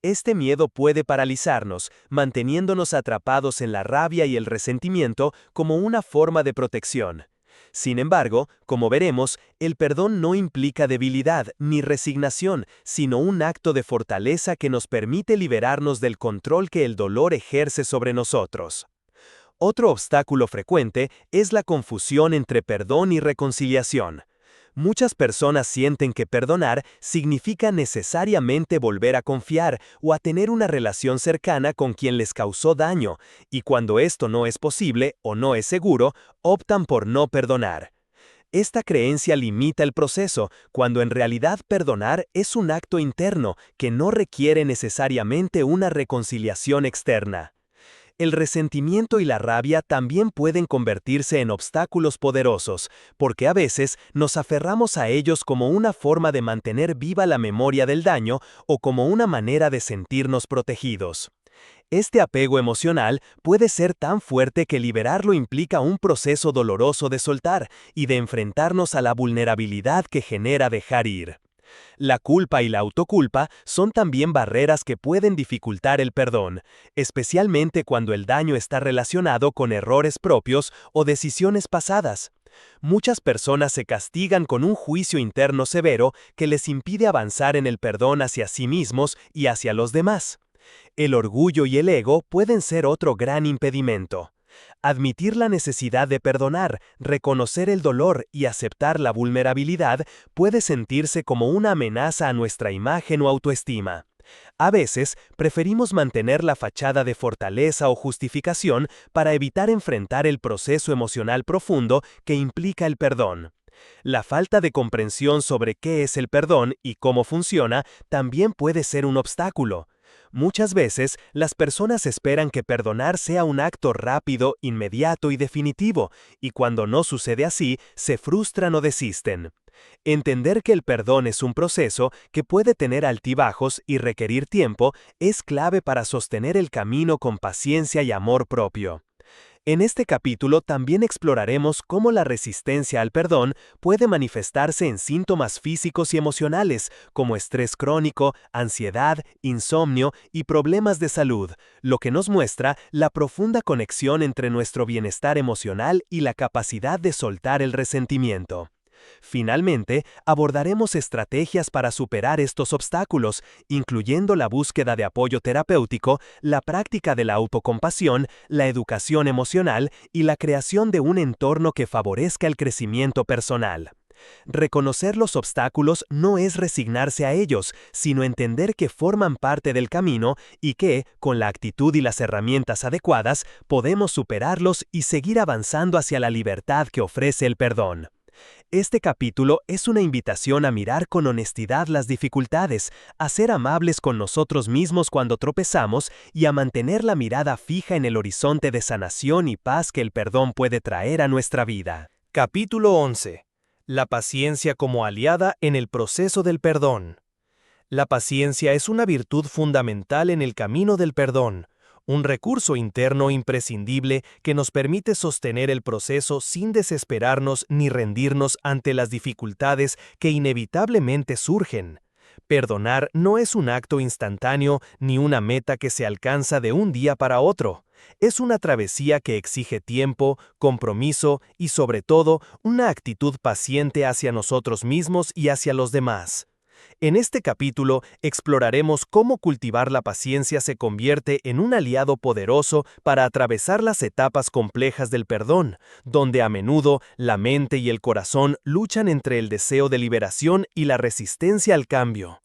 Este miedo puede paralizarnos, manteniéndonos atrapados en la rabia y el resentimiento como una forma de protección. Sin embargo, como veremos, el perdón no implica debilidad ni resignación, sino un acto de fortaleza que nos permite liberarnos del control que el dolor ejerce sobre nosotros. Otro obstáculo frecuente es la confusión entre perdón y reconciliación. Muchas personas sienten que perdonar significa necesariamente volver a confiar o a tener una relación cercana con quien les causó daño, y cuando esto no es posible o no es seguro, optan por no perdonar. Esta creencia limita el proceso, cuando en realidad perdonar es un acto interno que no requiere necesariamente una reconciliación externa. El resentimiento y la rabia también pueden convertirse en obstáculos poderosos, porque a veces nos aferramos a ellos como una forma de mantener viva la memoria del daño o como una manera de sentirnos protegidos. Este apego emocional puede ser tan fuerte que liberarlo implica un proceso doloroso de soltar y de enfrentarnos a la vulnerabilidad que genera dejar ir. La culpa y la autoculpa son también barreras que pueden dificultar el perdón, especialmente cuando el daño está relacionado con errores propios o decisiones pasadas. Muchas personas se castigan con un juicio interno severo que les impide avanzar en el perdón hacia sí mismos y hacia los demás. El orgullo y el ego pueden ser otro gran impedimento. Admitir la necesidad de perdonar, reconocer el dolor y aceptar la vulnerabilidad puede sentirse como una amenaza a nuestra imagen o autoestima. A veces, preferimos mantener la fachada de fortaleza o justificación para evitar enfrentar el proceso emocional profundo que implica el perdón. La falta de comprensión sobre qué es el perdón y cómo funciona también puede ser un obstáculo. Muchas veces, las personas esperan que perdonar sea un acto rápido, inmediato y definitivo, y cuando no sucede así, se frustran o desisten. Entender que el perdón es un proceso que puede tener altibajos y requerir tiempo es clave para sostener el camino con paciencia y amor propio. En este capítulo también exploraremos cómo la resistencia al perdón puede manifestarse en síntomas físicos y emocionales, como estrés crónico, ansiedad, insomnio y problemas de salud, lo que nos muestra la profunda conexión entre nuestro bienestar emocional y la capacidad de soltar el resentimiento. Finalmente, abordaremos estrategias para superar estos obstáculos, incluyendo la búsqueda de apoyo terapéutico, la práctica de la autocompasión, la educación emocional y la creación de un entorno que favorezca el crecimiento personal. Reconocer los obstáculos no es resignarse a ellos, sino entender que forman parte del camino y que, con la actitud y las herramientas adecuadas, podemos superarlos y seguir avanzando hacia la libertad que ofrece el perdón. Este capítulo es una invitación a mirar con honestidad las dificultades, a ser amables con nosotros mismos cuando tropezamos y a mantener la mirada fija en el horizonte de sanación y paz que el perdón puede traer a nuestra vida. Capítulo 11. La paciencia como aliada en el proceso del perdón. La paciencia es una virtud fundamental en el camino del perdón, un recurso interno imprescindible que nos permite sostener el proceso sin desesperarnos ni rendirnos ante las dificultades que inevitablemente surgen. Perdonar no es un acto instantáneo ni una meta que se alcanza de un día para otro. Es una travesía que exige tiempo, compromiso y, sobre todo, una actitud paciente hacia nosotros mismos y hacia los demás. En este capítulo exploraremos cómo cultivar la paciencia se convierte en un aliado poderoso para atravesar las etapas complejas del perdón, donde a menudo la mente y el corazón luchan entre el deseo de liberación y la resistencia al cambio.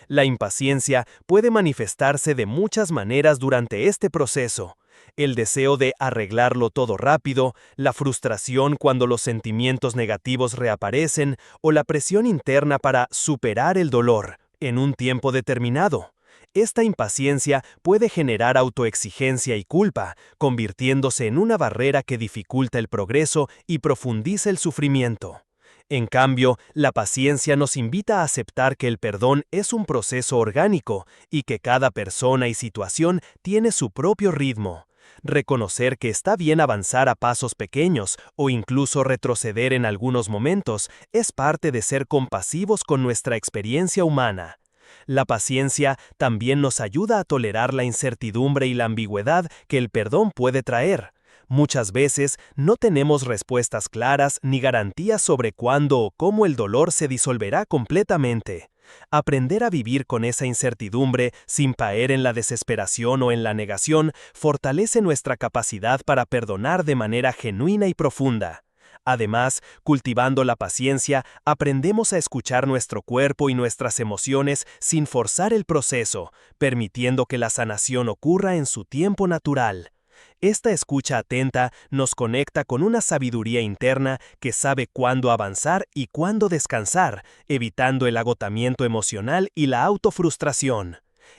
La impaciencia puede manifestarse de muchas maneras durante este proceso. El deseo de arreglarlo todo rápido, la frustración cuando los sentimientos negativos reaparecen o la presión interna para superar el dolor en un tiempo determinado. Esta impaciencia puede generar autoexigencia y culpa, convirtiéndose en una barrera que dificulta el progreso y profundiza el sufrimiento. En cambio, la paciencia nos invita a aceptar que el perdón es un proceso orgánico y que cada persona y situación tiene su propio ritmo. Reconocer que está bien avanzar a pasos pequeños o incluso retroceder en algunos momentos es parte de ser compasivos con nuestra experiencia humana. La paciencia también nos ayuda a tolerar la incertidumbre y la ambigüedad que el perdón puede traer. Muchas veces no tenemos respuestas claras ni garantías sobre cuándo o cómo el dolor se disolverá completamente. Aprender a vivir con esa incertidumbre sin caer en la desesperación o en la negación fortalece nuestra capacidad para perdonar de manera genuina y profunda. Además, cultivando la paciencia, aprendemos a escuchar nuestro cuerpo y nuestras emociones sin forzar el proceso, permitiendo que la sanación ocurra en su tiempo natural. Esta escucha atenta nos conecta con una sabiduría interna que sabe cuándo avanzar y cuándo descansar, evitando el agotamiento emocional y la autofrustración.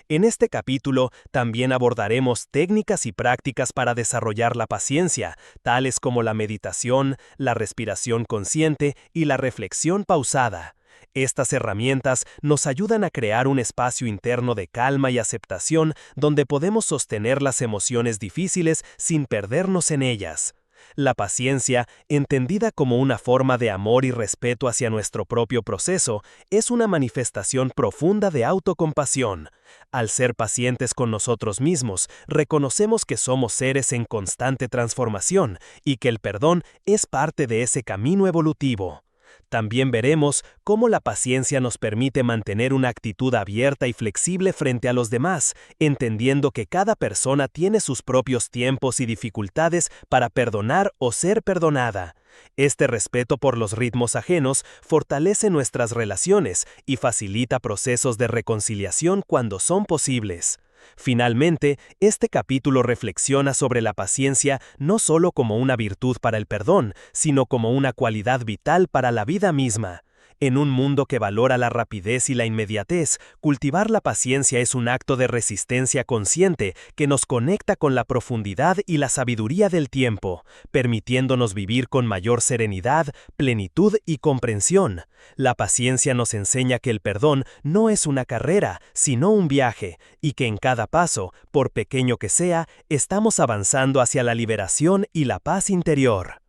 En este capítulo también abordaremos técnicas y prácticas para desarrollar la paciencia, tales como la meditación, la respiración consciente y la reflexión pausada. Estas herramientas nos ayudan a crear un espacio interno de calma y aceptación donde podemos sostener las emociones difíciles sin perdernos en ellas. La paciencia, entendida como una forma de amor y respeto hacia nuestro propio proceso, es una manifestación profunda de autocompasión. Al ser pacientes con nosotros mismos, reconocemos que somos seres en constante transformación y que el perdón es parte de ese camino evolutivo. También veremos cómo la paciencia nos permite mantener una actitud abierta y flexible frente a los demás, entendiendo que cada persona tiene sus propios tiempos y dificultades para perdonar o ser perdonada. Este respeto por los ritmos ajenos fortalece nuestras relaciones y facilita procesos de reconciliación cuando son posibles. Finalmente, este capítulo reflexiona sobre la paciencia no solo como una virtud para el perdón, sino como una cualidad vital para la vida misma. En un mundo que valora la rapidez y la inmediatez, cultivar la paciencia es un acto de resistencia consciente que nos conecta con la profundidad y la sabiduría del tiempo, permitiéndonos vivir con mayor serenidad, plenitud y comprensión. La paciencia nos enseña que el perdón no es una carrera, sino un viaje, y que en cada paso, por pequeño que sea, estamos avanzando hacia la liberación y la paz interior.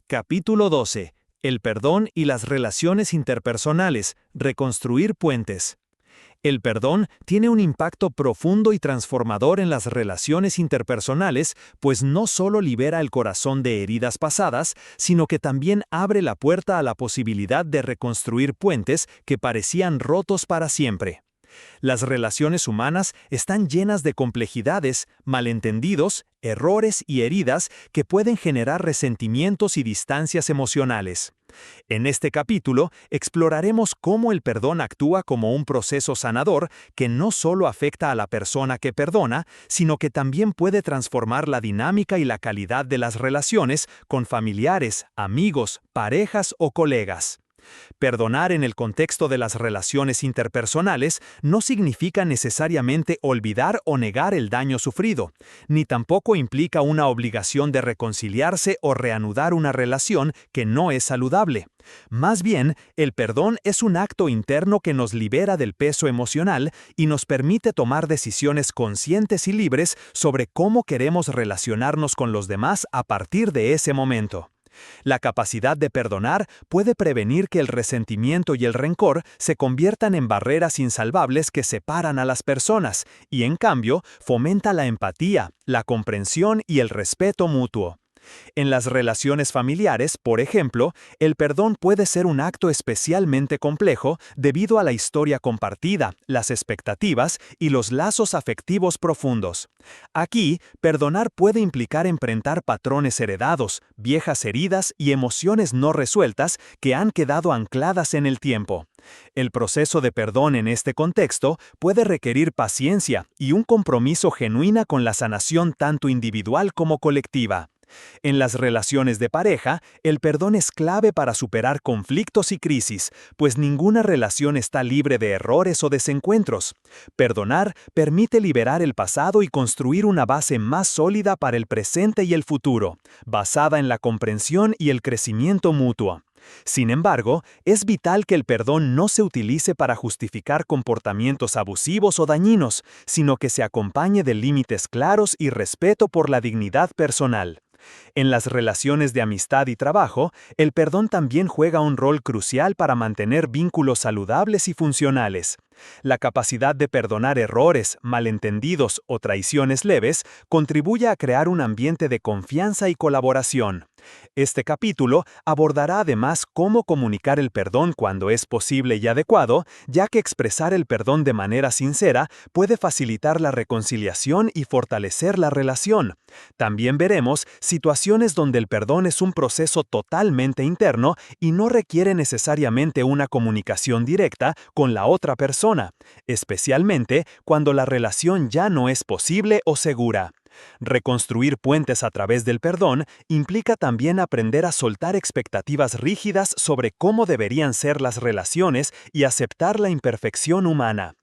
Capítulo 12. El perdón y las relaciones interpersonales, reconstruir puentes. El perdón tiene un impacto profundo y transformador en las relaciones interpersonales, pues no solo libera el corazón de heridas pasadas, sino que también abre la puerta a la posibilidad de reconstruir puentes que parecían rotos para siempre. Las relaciones humanas están llenas de complejidades, malentendidos, errores y heridas que pueden generar resentimientos y distancias emocionales. En este capítulo exploraremos cómo el perdón actúa como un proceso sanador que no solo afecta a la persona que perdona, sino que también puede transformar la dinámica y la calidad de las relaciones con familiares, amigos, parejas o colegas. Perdonar en el contexto de las relaciones interpersonales no significa necesariamente olvidar o negar el daño sufrido, ni tampoco implica una obligación de reconciliarse o reanudar una relación que no es saludable. Más bien, el perdón es un acto interno que nos libera del peso emocional y nos permite tomar decisiones conscientes y libres sobre cómo queremos relacionarnos con los demás a partir de ese momento. La capacidad de perdonar puede prevenir que el resentimiento y el rencor se conviertan en barreras insalvables que separan a las personas y, en cambio, fomenta la empatía, la comprensión y el respeto mutuo. En las relaciones familiares, por ejemplo, el perdón puede ser un acto especialmente complejo debido a la historia compartida, las expectativas y los lazos afectivos profundos. Aquí, perdonar puede implicar enfrentar patrones heredados, viejas heridas y emociones no resueltas que han quedado ancladas en el tiempo. El proceso de perdón en este contexto puede requerir paciencia y un compromiso genuino con la sanación tanto individual como colectiva. En las relaciones de pareja, el perdón es clave para superar conflictos y crisis, pues ninguna relación está libre de errores o desencuentros. Perdonar permite liberar el pasado y construir una base más sólida para el presente y el futuro, basada en la comprensión y el crecimiento mutuo. Sin embargo, es vital que el perdón no se utilice para justificar comportamientos abusivos o dañinos, sino que se acompañe de límites claros y respeto por la dignidad personal. En las relaciones de amistad y trabajo, el perdón también juega un rol crucial para mantener vínculos saludables y funcionales. La capacidad de perdonar errores, malentendidos o traiciones leves contribuye a crear un ambiente de confianza y colaboración. Este capítulo abordará además cómo comunicar el perdón cuando es posible y adecuado, ya que expresar el perdón de manera sincera puede facilitar la reconciliación y fortalecer la relación. También veremos situaciones donde el perdón es un proceso totalmente interno y no requiere necesariamente una comunicación directa con la otra persona, especialmente cuando la relación ya no es posible o segura. Reconstruir puentes a través del perdón implica también aprender a soltar expectativas rígidas sobre cómo deberían ser las relaciones y aceptar la imperfección humana.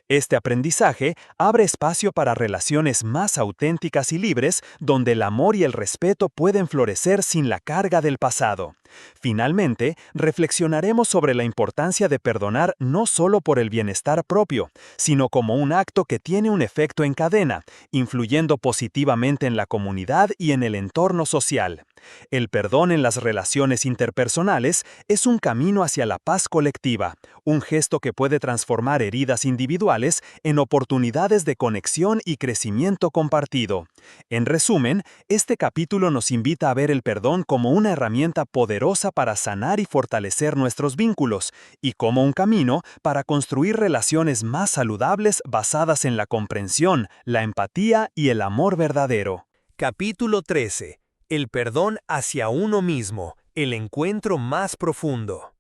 Este aprendizaje abre espacio para relaciones más auténticas y libres, donde el amor y el respeto pueden florecer sin la carga del pasado. Finalmente, reflexionaremos sobre la importancia de perdonar no solo por el bienestar propio, sino como un acto que tiene un efecto en cadena, influyendo positivamente en la comunidad y en el entorno social. El perdón en las relaciones interpersonales es un camino hacia la paz colectiva, un gesto que puede transformar heridas individuales en oportunidades de conexión y crecimiento compartido. En resumen, este capítulo nos invita a ver el perdón como una herramienta poderosa para sanar y fortalecer nuestros vínculos, y como un camino para construir relaciones más saludables basadas en la comprensión, la empatía y el amor verdadero. Capítulo 13. El perdón hacia uno mismo, el encuentro más profundo.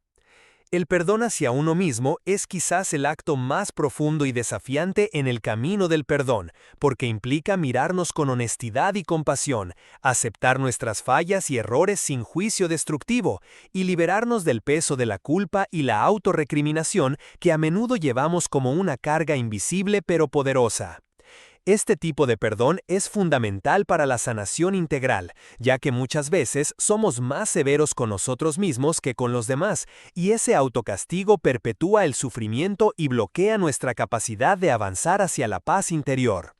El perdón hacia uno mismo es quizás el acto más profundo y desafiante en el camino del perdón, porque implica mirarnos con honestidad y compasión, aceptar nuestras fallas y errores sin juicio destructivo, y liberarnos del peso de la culpa y la autorrecriminación que a menudo llevamos como una carga invisible pero poderosa. Este tipo de perdón es fundamental para la sanación integral, ya que muchas veces somos más severos con nosotros mismos que con los demás, y ese autocastigo perpetúa el sufrimiento y bloquea nuestra capacidad de avanzar hacia la paz interior.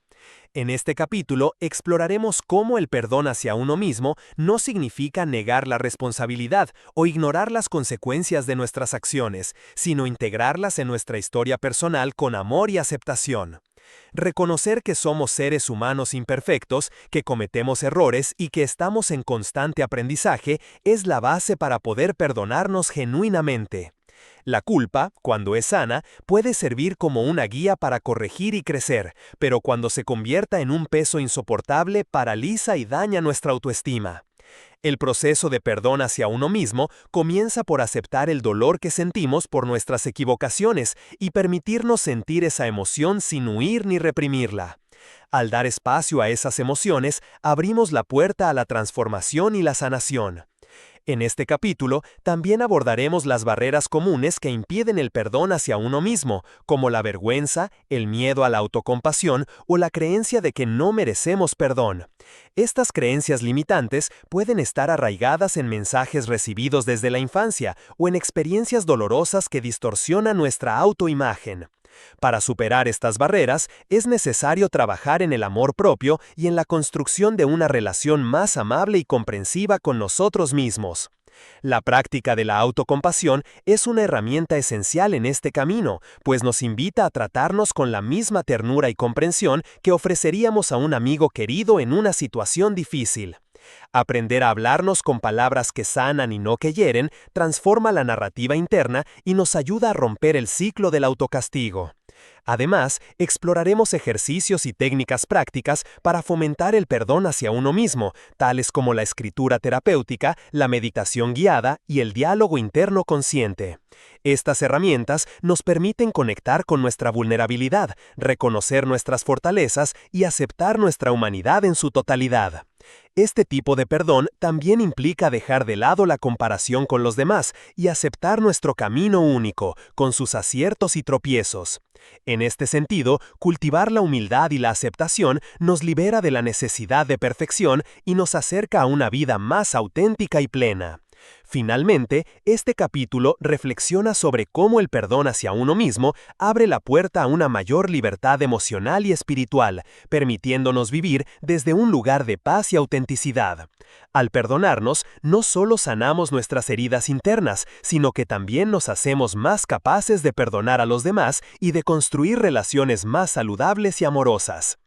En este capítulo exploraremos cómo el perdón hacia uno mismo no significa negar la responsabilidad o ignorar las consecuencias de nuestras acciones, sino integrarlas en nuestra historia personal con amor y aceptación. Reconocer que somos seres humanos imperfectos, que cometemos errores y que estamos en constante aprendizaje es la base para poder perdonarnos genuinamente. La culpa, cuando es sana, puede servir como una guía para corregir y crecer, pero cuando se convierta en un peso insoportable, paraliza y daña nuestra autoestima. El proceso de perdón hacia uno mismo comienza por aceptar el dolor que sentimos por nuestras equivocaciones y permitirnos sentir esa emoción sin huir ni reprimirla. Al dar espacio a esas emociones, abrimos la puerta a la transformación y la sanación. En este capítulo también abordaremos las barreras comunes que impiden el perdón hacia uno mismo, como la vergüenza, el miedo a la autocompasión o la creencia de que no merecemos perdón. Estas creencias limitantes pueden estar arraigadas en mensajes recibidos desde la infancia o en experiencias dolorosas que distorsionan nuestra autoimagen. Para superar estas barreras, es necesario trabajar en el amor propio y en la construcción de una relación más amable y comprensiva con nosotros mismos. La práctica de la autocompasión es una herramienta esencial en este camino, pues nos invita a tratarnos con la misma ternura y comprensión que ofreceríamos a un amigo querido en una situación difícil. Aprender a hablarnos con palabras que sanan y no que hieren transforma la narrativa interna y nos ayuda a romper el ciclo del autocastigo. Además, exploraremos ejercicios y técnicas prácticas para fomentar el perdón hacia uno mismo, tales como la escritura terapéutica, la meditación guiada y el diálogo interno consciente. Estas herramientas nos permiten conectar con nuestra vulnerabilidad, reconocer nuestras fortalezas y aceptar nuestra humanidad en su totalidad. Este tipo de perdón también implica dejar de lado la comparación con los demás y aceptar nuestro camino único, con sus aciertos y tropiezos. En este sentido, cultivar la humildad y la aceptación nos libera de la necesidad de perfección y nos acerca a una vida más auténtica y plena. Finalmente, este capítulo reflexiona sobre cómo el perdón hacia uno mismo abre la puerta a una mayor libertad emocional y espiritual, permitiéndonos vivir desde un lugar de paz y autenticidad. Al perdonarnos, no solo sanamos nuestras heridas internas, sino que también nos hacemos más capaces de perdonar a los demás y de construir relaciones más saludables y amorosas.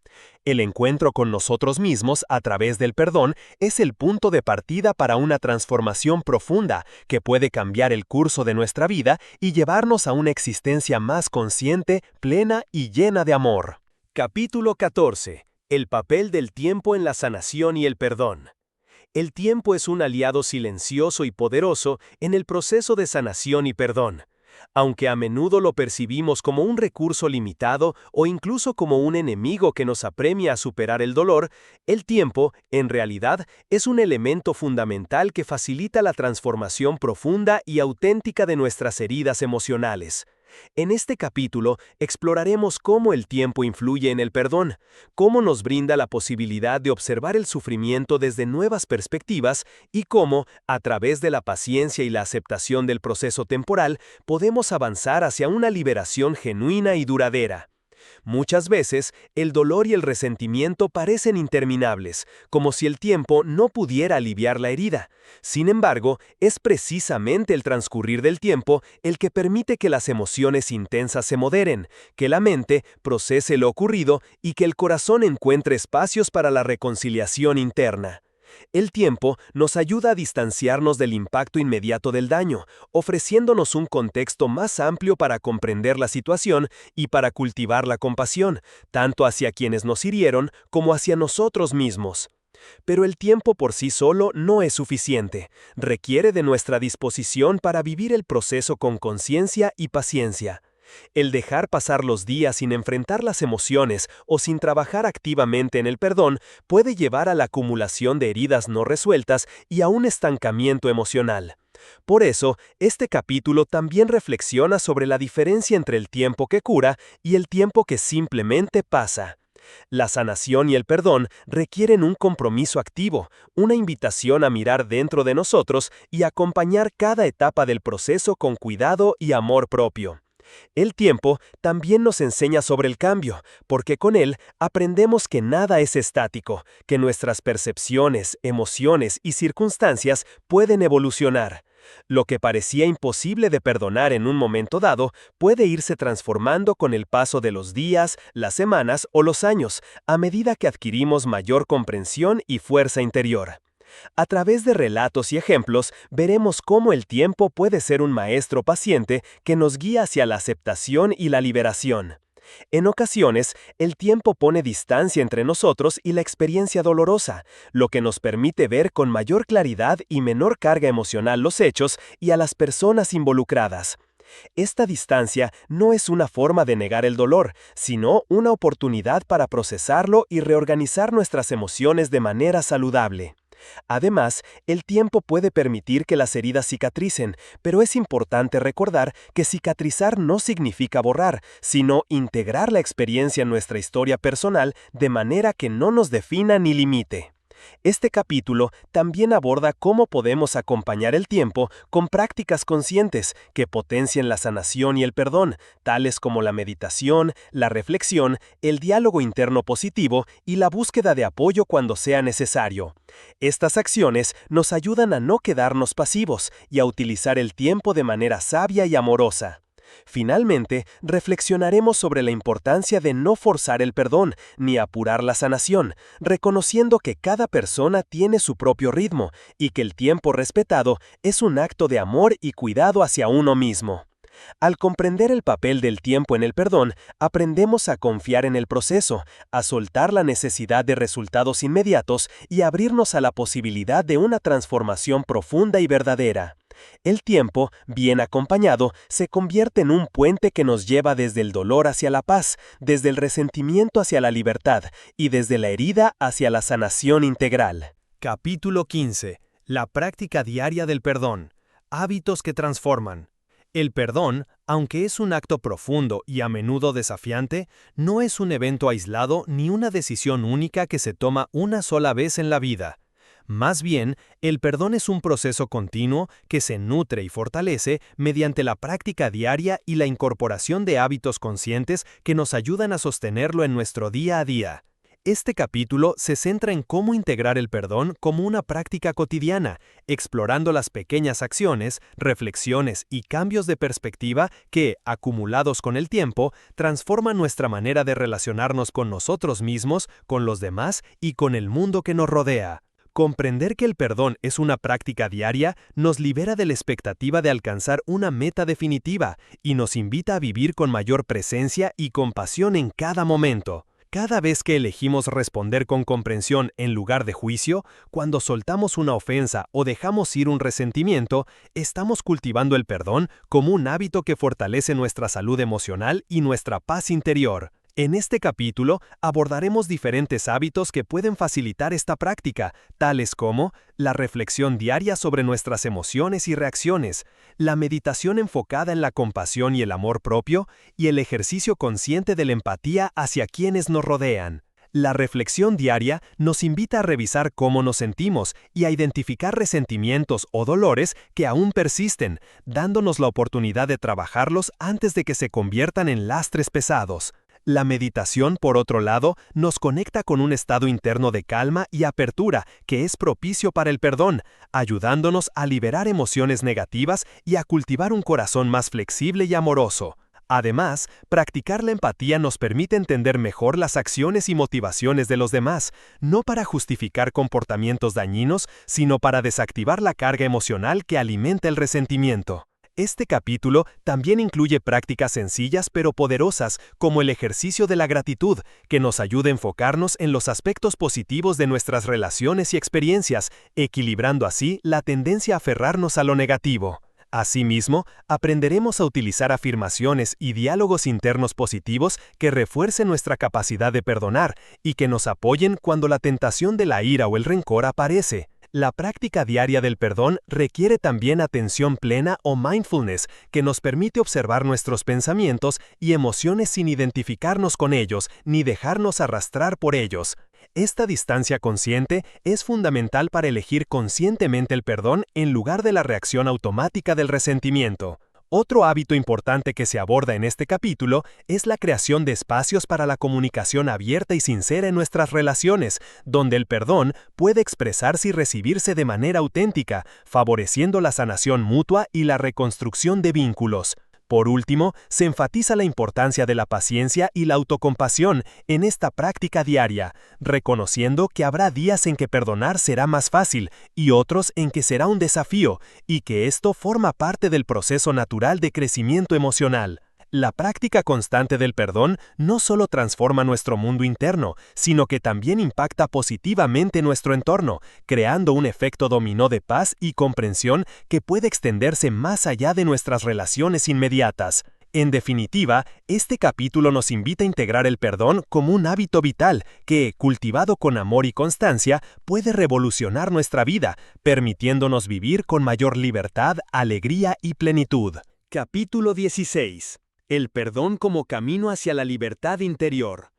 El encuentro con nosotros mismos a través del perdón es el punto de partida para una transformación profunda que puede cambiar el curso de nuestra vida y llevarnos a una existencia más consciente, plena y llena de amor. Capítulo 14. El papel del tiempo en la sanación y el perdón. El tiempo es un aliado silencioso y poderoso en el proceso de sanación y perdón. Aunque a menudo lo percibimos como un recurso limitado o incluso como un enemigo que nos apremia a superar el dolor, el tiempo, en realidad, es un elemento fundamental que facilita la transformación profunda y auténtica de nuestras heridas emocionales. En este capítulo exploraremos cómo el tiempo influye en el perdón, cómo nos brinda la posibilidad de observar el sufrimiento desde nuevas perspectivas y cómo, a través de la paciencia y la aceptación del proceso temporal, podemos avanzar hacia una liberación genuina y duradera. Muchas veces, el dolor y el resentimiento parecen interminables, como si el tiempo no pudiera aliviar la herida. Sin embargo, es precisamente el transcurrir del tiempo el que permite que las emociones intensas se moderen, que la mente procese lo ocurrido y que el corazón encuentre espacios para la reconciliación interna. El tiempo nos ayuda a distanciarnos del impacto inmediato del daño, ofreciéndonos un contexto más amplio para comprender la situación y para cultivar la compasión, tanto hacia quienes nos hirieron como hacia nosotros mismos. Pero el tiempo por sí solo no es suficiente, requiere de nuestra disposición para vivir el proceso con conciencia y paciencia. El dejar pasar los días sin enfrentar las emociones o sin trabajar activamente en el perdón puede llevar a la acumulación de heridas no resueltas y a un estancamiento emocional. Por eso, este capítulo también reflexiona sobre la diferencia entre el tiempo que cura y el tiempo que simplemente pasa. La sanación y el perdón requieren un compromiso activo, una invitación a mirar dentro de nosotros y acompañar cada etapa del proceso con cuidado y amor propio. El tiempo también nos enseña sobre el cambio, porque con él aprendemos que nada es estático, que nuestras percepciones, emociones y circunstancias pueden evolucionar. Lo que parecía imposible de perdonar en un momento dado puede irse transformando con el paso de los días, las semanas o los años, a medida que adquirimos mayor comprensión y fuerza interior. A través de relatos y ejemplos, veremos cómo el tiempo puede ser un maestro paciente que nos guía hacia la aceptación y la liberación. En ocasiones, el tiempo pone distancia entre nosotros y la experiencia dolorosa, lo que nos permite ver con mayor claridad y menor carga emocional los hechos y a las personas involucradas. Esta distancia no es una forma de negar el dolor, sino una oportunidad para procesarlo y reorganizar nuestras emociones de manera saludable. Además, el tiempo puede permitir que las heridas cicatricen, pero es importante recordar que cicatrizar no significa borrar, sino integrar la experiencia en nuestra historia personal de manera que no nos defina ni limite. Este capítulo también aborda cómo podemos acompañar el tiempo con prácticas conscientes que potencien la sanación y el perdón, tales como la meditación, la reflexión, el diálogo interno positivo y la búsqueda de apoyo cuando sea necesario. Estas acciones nos ayudan a no quedarnos pasivos y a utilizar el tiempo de manera sabia y amorosa. Finalmente, reflexionaremos sobre la importancia de no forzar el perdón ni apurar la sanación, reconociendo que cada persona tiene su propio ritmo y que el tiempo respetado es un acto de amor y cuidado hacia uno mismo. Al comprender el papel del tiempo en el perdón, aprendemos a confiar en el proceso, a soltar la necesidad de resultados inmediatos y a abrirnos a la posibilidad de una transformación profunda y verdadera. El tiempo, bien acompañado, se convierte en un puente que nos lleva desde el dolor hacia la paz, desde el resentimiento hacia la libertad y desde la herida hacia la sanación integral. Capítulo 15. La práctica diaria del perdón. Hábitos que transforman. El perdón, aunque es un acto profundo y a menudo desafiante, no es un evento aislado ni una decisión única que se toma una sola vez en la vida. Más bien, el perdón es un proceso continuo que se nutre y fortalece mediante la práctica diaria y la incorporación de hábitos conscientes que nos ayudan a sostenerlo en nuestro día a día. Este capítulo se centra en cómo integrar el perdón como una práctica cotidiana, explorando las pequeñas acciones, reflexiones y cambios de perspectiva que, acumulados con el tiempo, transforman nuestra manera de relacionarnos con nosotros mismos, con los demás y con el mundo que nos rodea. Comprender que el perdón es una práctica diaria nos libera de la expectativa de alcanzar una meta definitiva y nos invita a vivir con mayor presencia y compasión en cada momento. Cada vez que elegimos responder con comprensión en lugar de juicio, cuando soltamos una ofensa o dejamos ir un resentimiento, estamos cultivando el perdón como un hábito que fortalece nuestra salud emocional y nuestra paz interior. En este capítulo abordaremos diferentes hábitos que pueden facilitar esta práctica, tales como la reflexión diaria sobre nuestras emociones y reacciones, la meditación enfocada en la compasión y el amor propio, y el ejercicio consciente de la empatía hacia quienes nos rodean. La reflexión diaria nos invita a revisar cómo nos sentimos y a identificar resentimientos o dolores que aún persisten, dándonos la oportunidad de trabajarlos antes de que se conviertan en lastres pesados. La meditación, por otro lado, nos conecta con un estado interno de calma y apertura que es propicio para el perdón, ayudándonos a liberar emociones negativas y a cultivar un corazón más flexible y amoroso. Además, practicar la empatía nos permite entender mejor las acciones y motivaciones de los demás, no para justificar comportamientos dañinos, sino para desactivar la carga emocional que alimenta el resentimiento. Este capítulo también incluye prácticas sencillas pero poderosas, como el ejercicio de la gratitud, que nos ayuda a enfocarnos en los aspectos positivos de nuestras relaciones y experiencias, equilibrando así la tendencia a aferrarnos a lo negativo. Asimismo, aprenderemos a utilizar afirmaciones y diálogos internos positivos que refuercen nuestra capacidad de perdonar y que nos apoyen cuando la tentación de la ira o el rencor aparece. La práctica diaria del perdón requiere también atención plena o mindfulness, que nos permite observar nuestros pensamientos y emociones sin identificarnos con ellos ni dejarnos arrastrar por ellos. Esta distancia consciente es fundamental para elegir conscientemente el perdón en lugar de la reacción automática del resentimiento. Otro hábito importante que se aborda en este capítulo es la creación de espacios para la comunicación abierta y sincera en nuestras relaciones, donde el perdón puede expresarse y recibirse de manera auténtica, favoreciendo la sanación mutua y la reconstrucción de vínculos. Por último, se enfatiza la importancia de la paciencia y la autocompasión en esta práctica diaria, reconociendo que habrá días en que perdonar será más fácil y otros en que será un desafío, y que esto forma parte del proceso natural de crecimiento emocional. La práctica constante del perdón no solo transforma nuestro mundo interno, sino que también impacta positivamente nuestro entorno, creando un efecto dominó de paz y comprensión que puede extenderse más allá de nuestras relaciones inmediatas. En definitiva, este capítulo nos invita a integrar el perdón como un hábito vital que, cultivado con amor y constancia, puede revolucionar nuestra vida, permitiéndonos vivir con mayor libertad, alegría y plenitud. Capítulo 16. El perdón como camino hacia la libertad interior.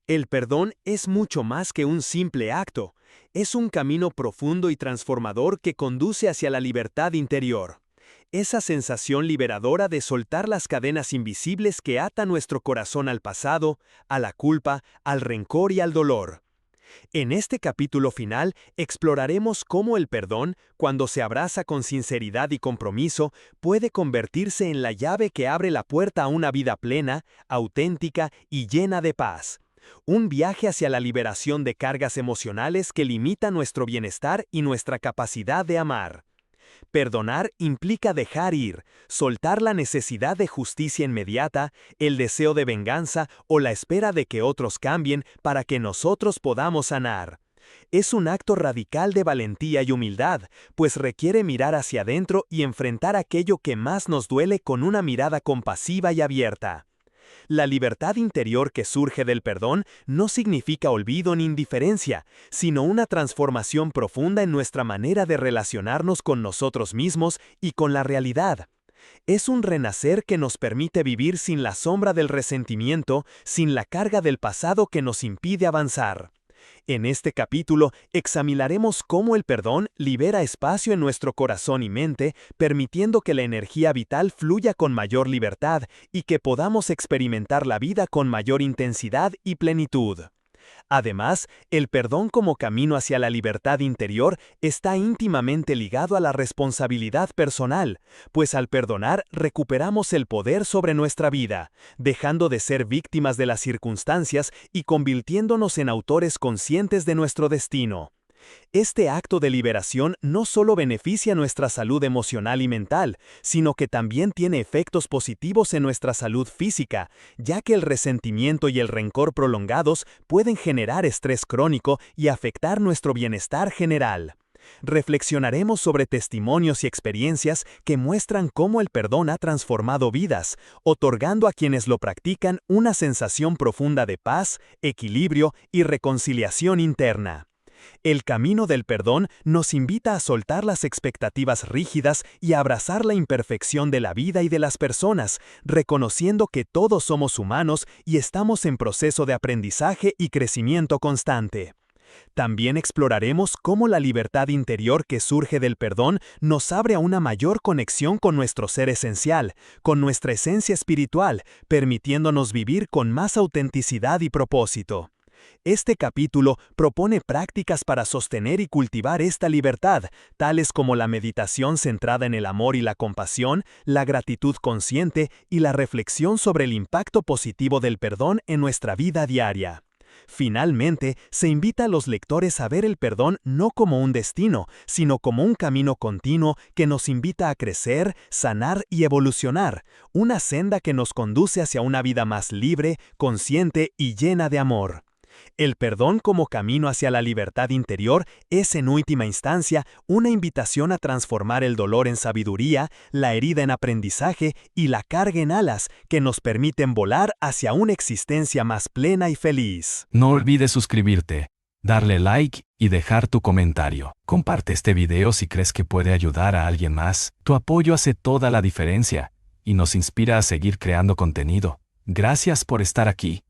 El perdón es mucho más que un simple acto. Es un camino profundo y transformador que conduce hacia la libertad interior. Esa sensación liberadora de soltar las cadenas invisibles que atan nuestro corazón al pasado, a la culpa, al rencor y al dolor. En este capítulo final exploraremos cómo el perdón, cuando se abraza con sinceridad y compromiso, puede convertirse en la llave que abre la puerta a una vida plena, auténtica y llena de paz. Un viaje hacia la liberación de cargas emocionales que limitan nuestro bienestar y nuestra capacidad de amar. Perdonar implica dejar ir, soltar la necesidad de justicia inmediata, el deseo de venganza o la espera de que otros cambien para que nosotros podamos sanar. Es un acto radical de valentía y humildad, pues requiere mirar hacia adentro y enfrentar aquello que más nos duele con una mirada compasiva y abierta. La libertad interior que surge del perdón no significa olvido ni indiferencia, sino una transformación profunda en nuestra manera de relacionarnos con nosotros mismos y con la realidad. Es un renacer que nos permite vivir sin la sombra del resentimiento, sin la carga del pasado que nos impide avanzar. En este capítulo examinaremos cómo el perdón libera espacio en nuestro corazón y mente, permitiendo que la energía vital fluya con mayor libertad y que podamos experimentar la vida con mayor intensidad y plenitud. Además, el perdón como camino hacia la libertad interior está íntimamente ligado a la responsabilidad personal, pues al perdonar recuperamos el poder sobre nuestra vida, dejando de ser víctimas de las circunstancias y convirtiéndonos en autores conscientes de nuestro destino. Este acto de liberación no solo beneficia nuestra salud emocional y mental, sino que también tiene efectos positivos en nuestra salud física, ya que el resentimiento y el rencor prolongados pueden generar estrés crónico y afectar nuestro bienestar general. Reflexionaremos sobre testimonios y experiencias que muestran cómo el perdón ha transformado vidas, otorgando a quienes lo practican una sensación profunda de paz, equilibrio y reconciliación interna. El camino del perdón nos invita a soltar las expectativas rígidas y a abrazar la imperfección de la vida y de las personas, reconociendo que todos somos humanos y estamos en proceso de aprendizaje y crecimiento constante. También exploraremos cómo la libertad interior que surge del perdón nos abre a una mayor conexión con nuestro ser esencial, con nuestra esencia espiritual, permitiéndonos vivir con más autenticidad y propósito. Este capítulo propone prácticas para sostener y cultivar esta libertad, tales como la meditación centrada en el amor y la compasión, la gratitud consciente y la reflexión sobre el impacto positivo del perdón en nuestra vida diaria. Finalmente, se invita a los lectores a ver el perdón no como un destino, sino como un camino continuo que nos invita a crecer, sanar y evolucionar, una senda que nos conduce hacia una vida más libre, consciente y llena de amor. El perdón como camino hacia la libertad interior es en última instancia una invitación a transformar el dolor en sabiduría, la herida en aprendizaje y la carga en alas que nos permiten volar hacia una existencia más plena y feliz. No olvides suscribirte, darle like y dejar tu comentario. Comparte este video si crees que puede ayudar a alguien más. Tu apoyo hace toda la diferencia y nos inspira a seguir creando contenido. Gracias por estar aquí.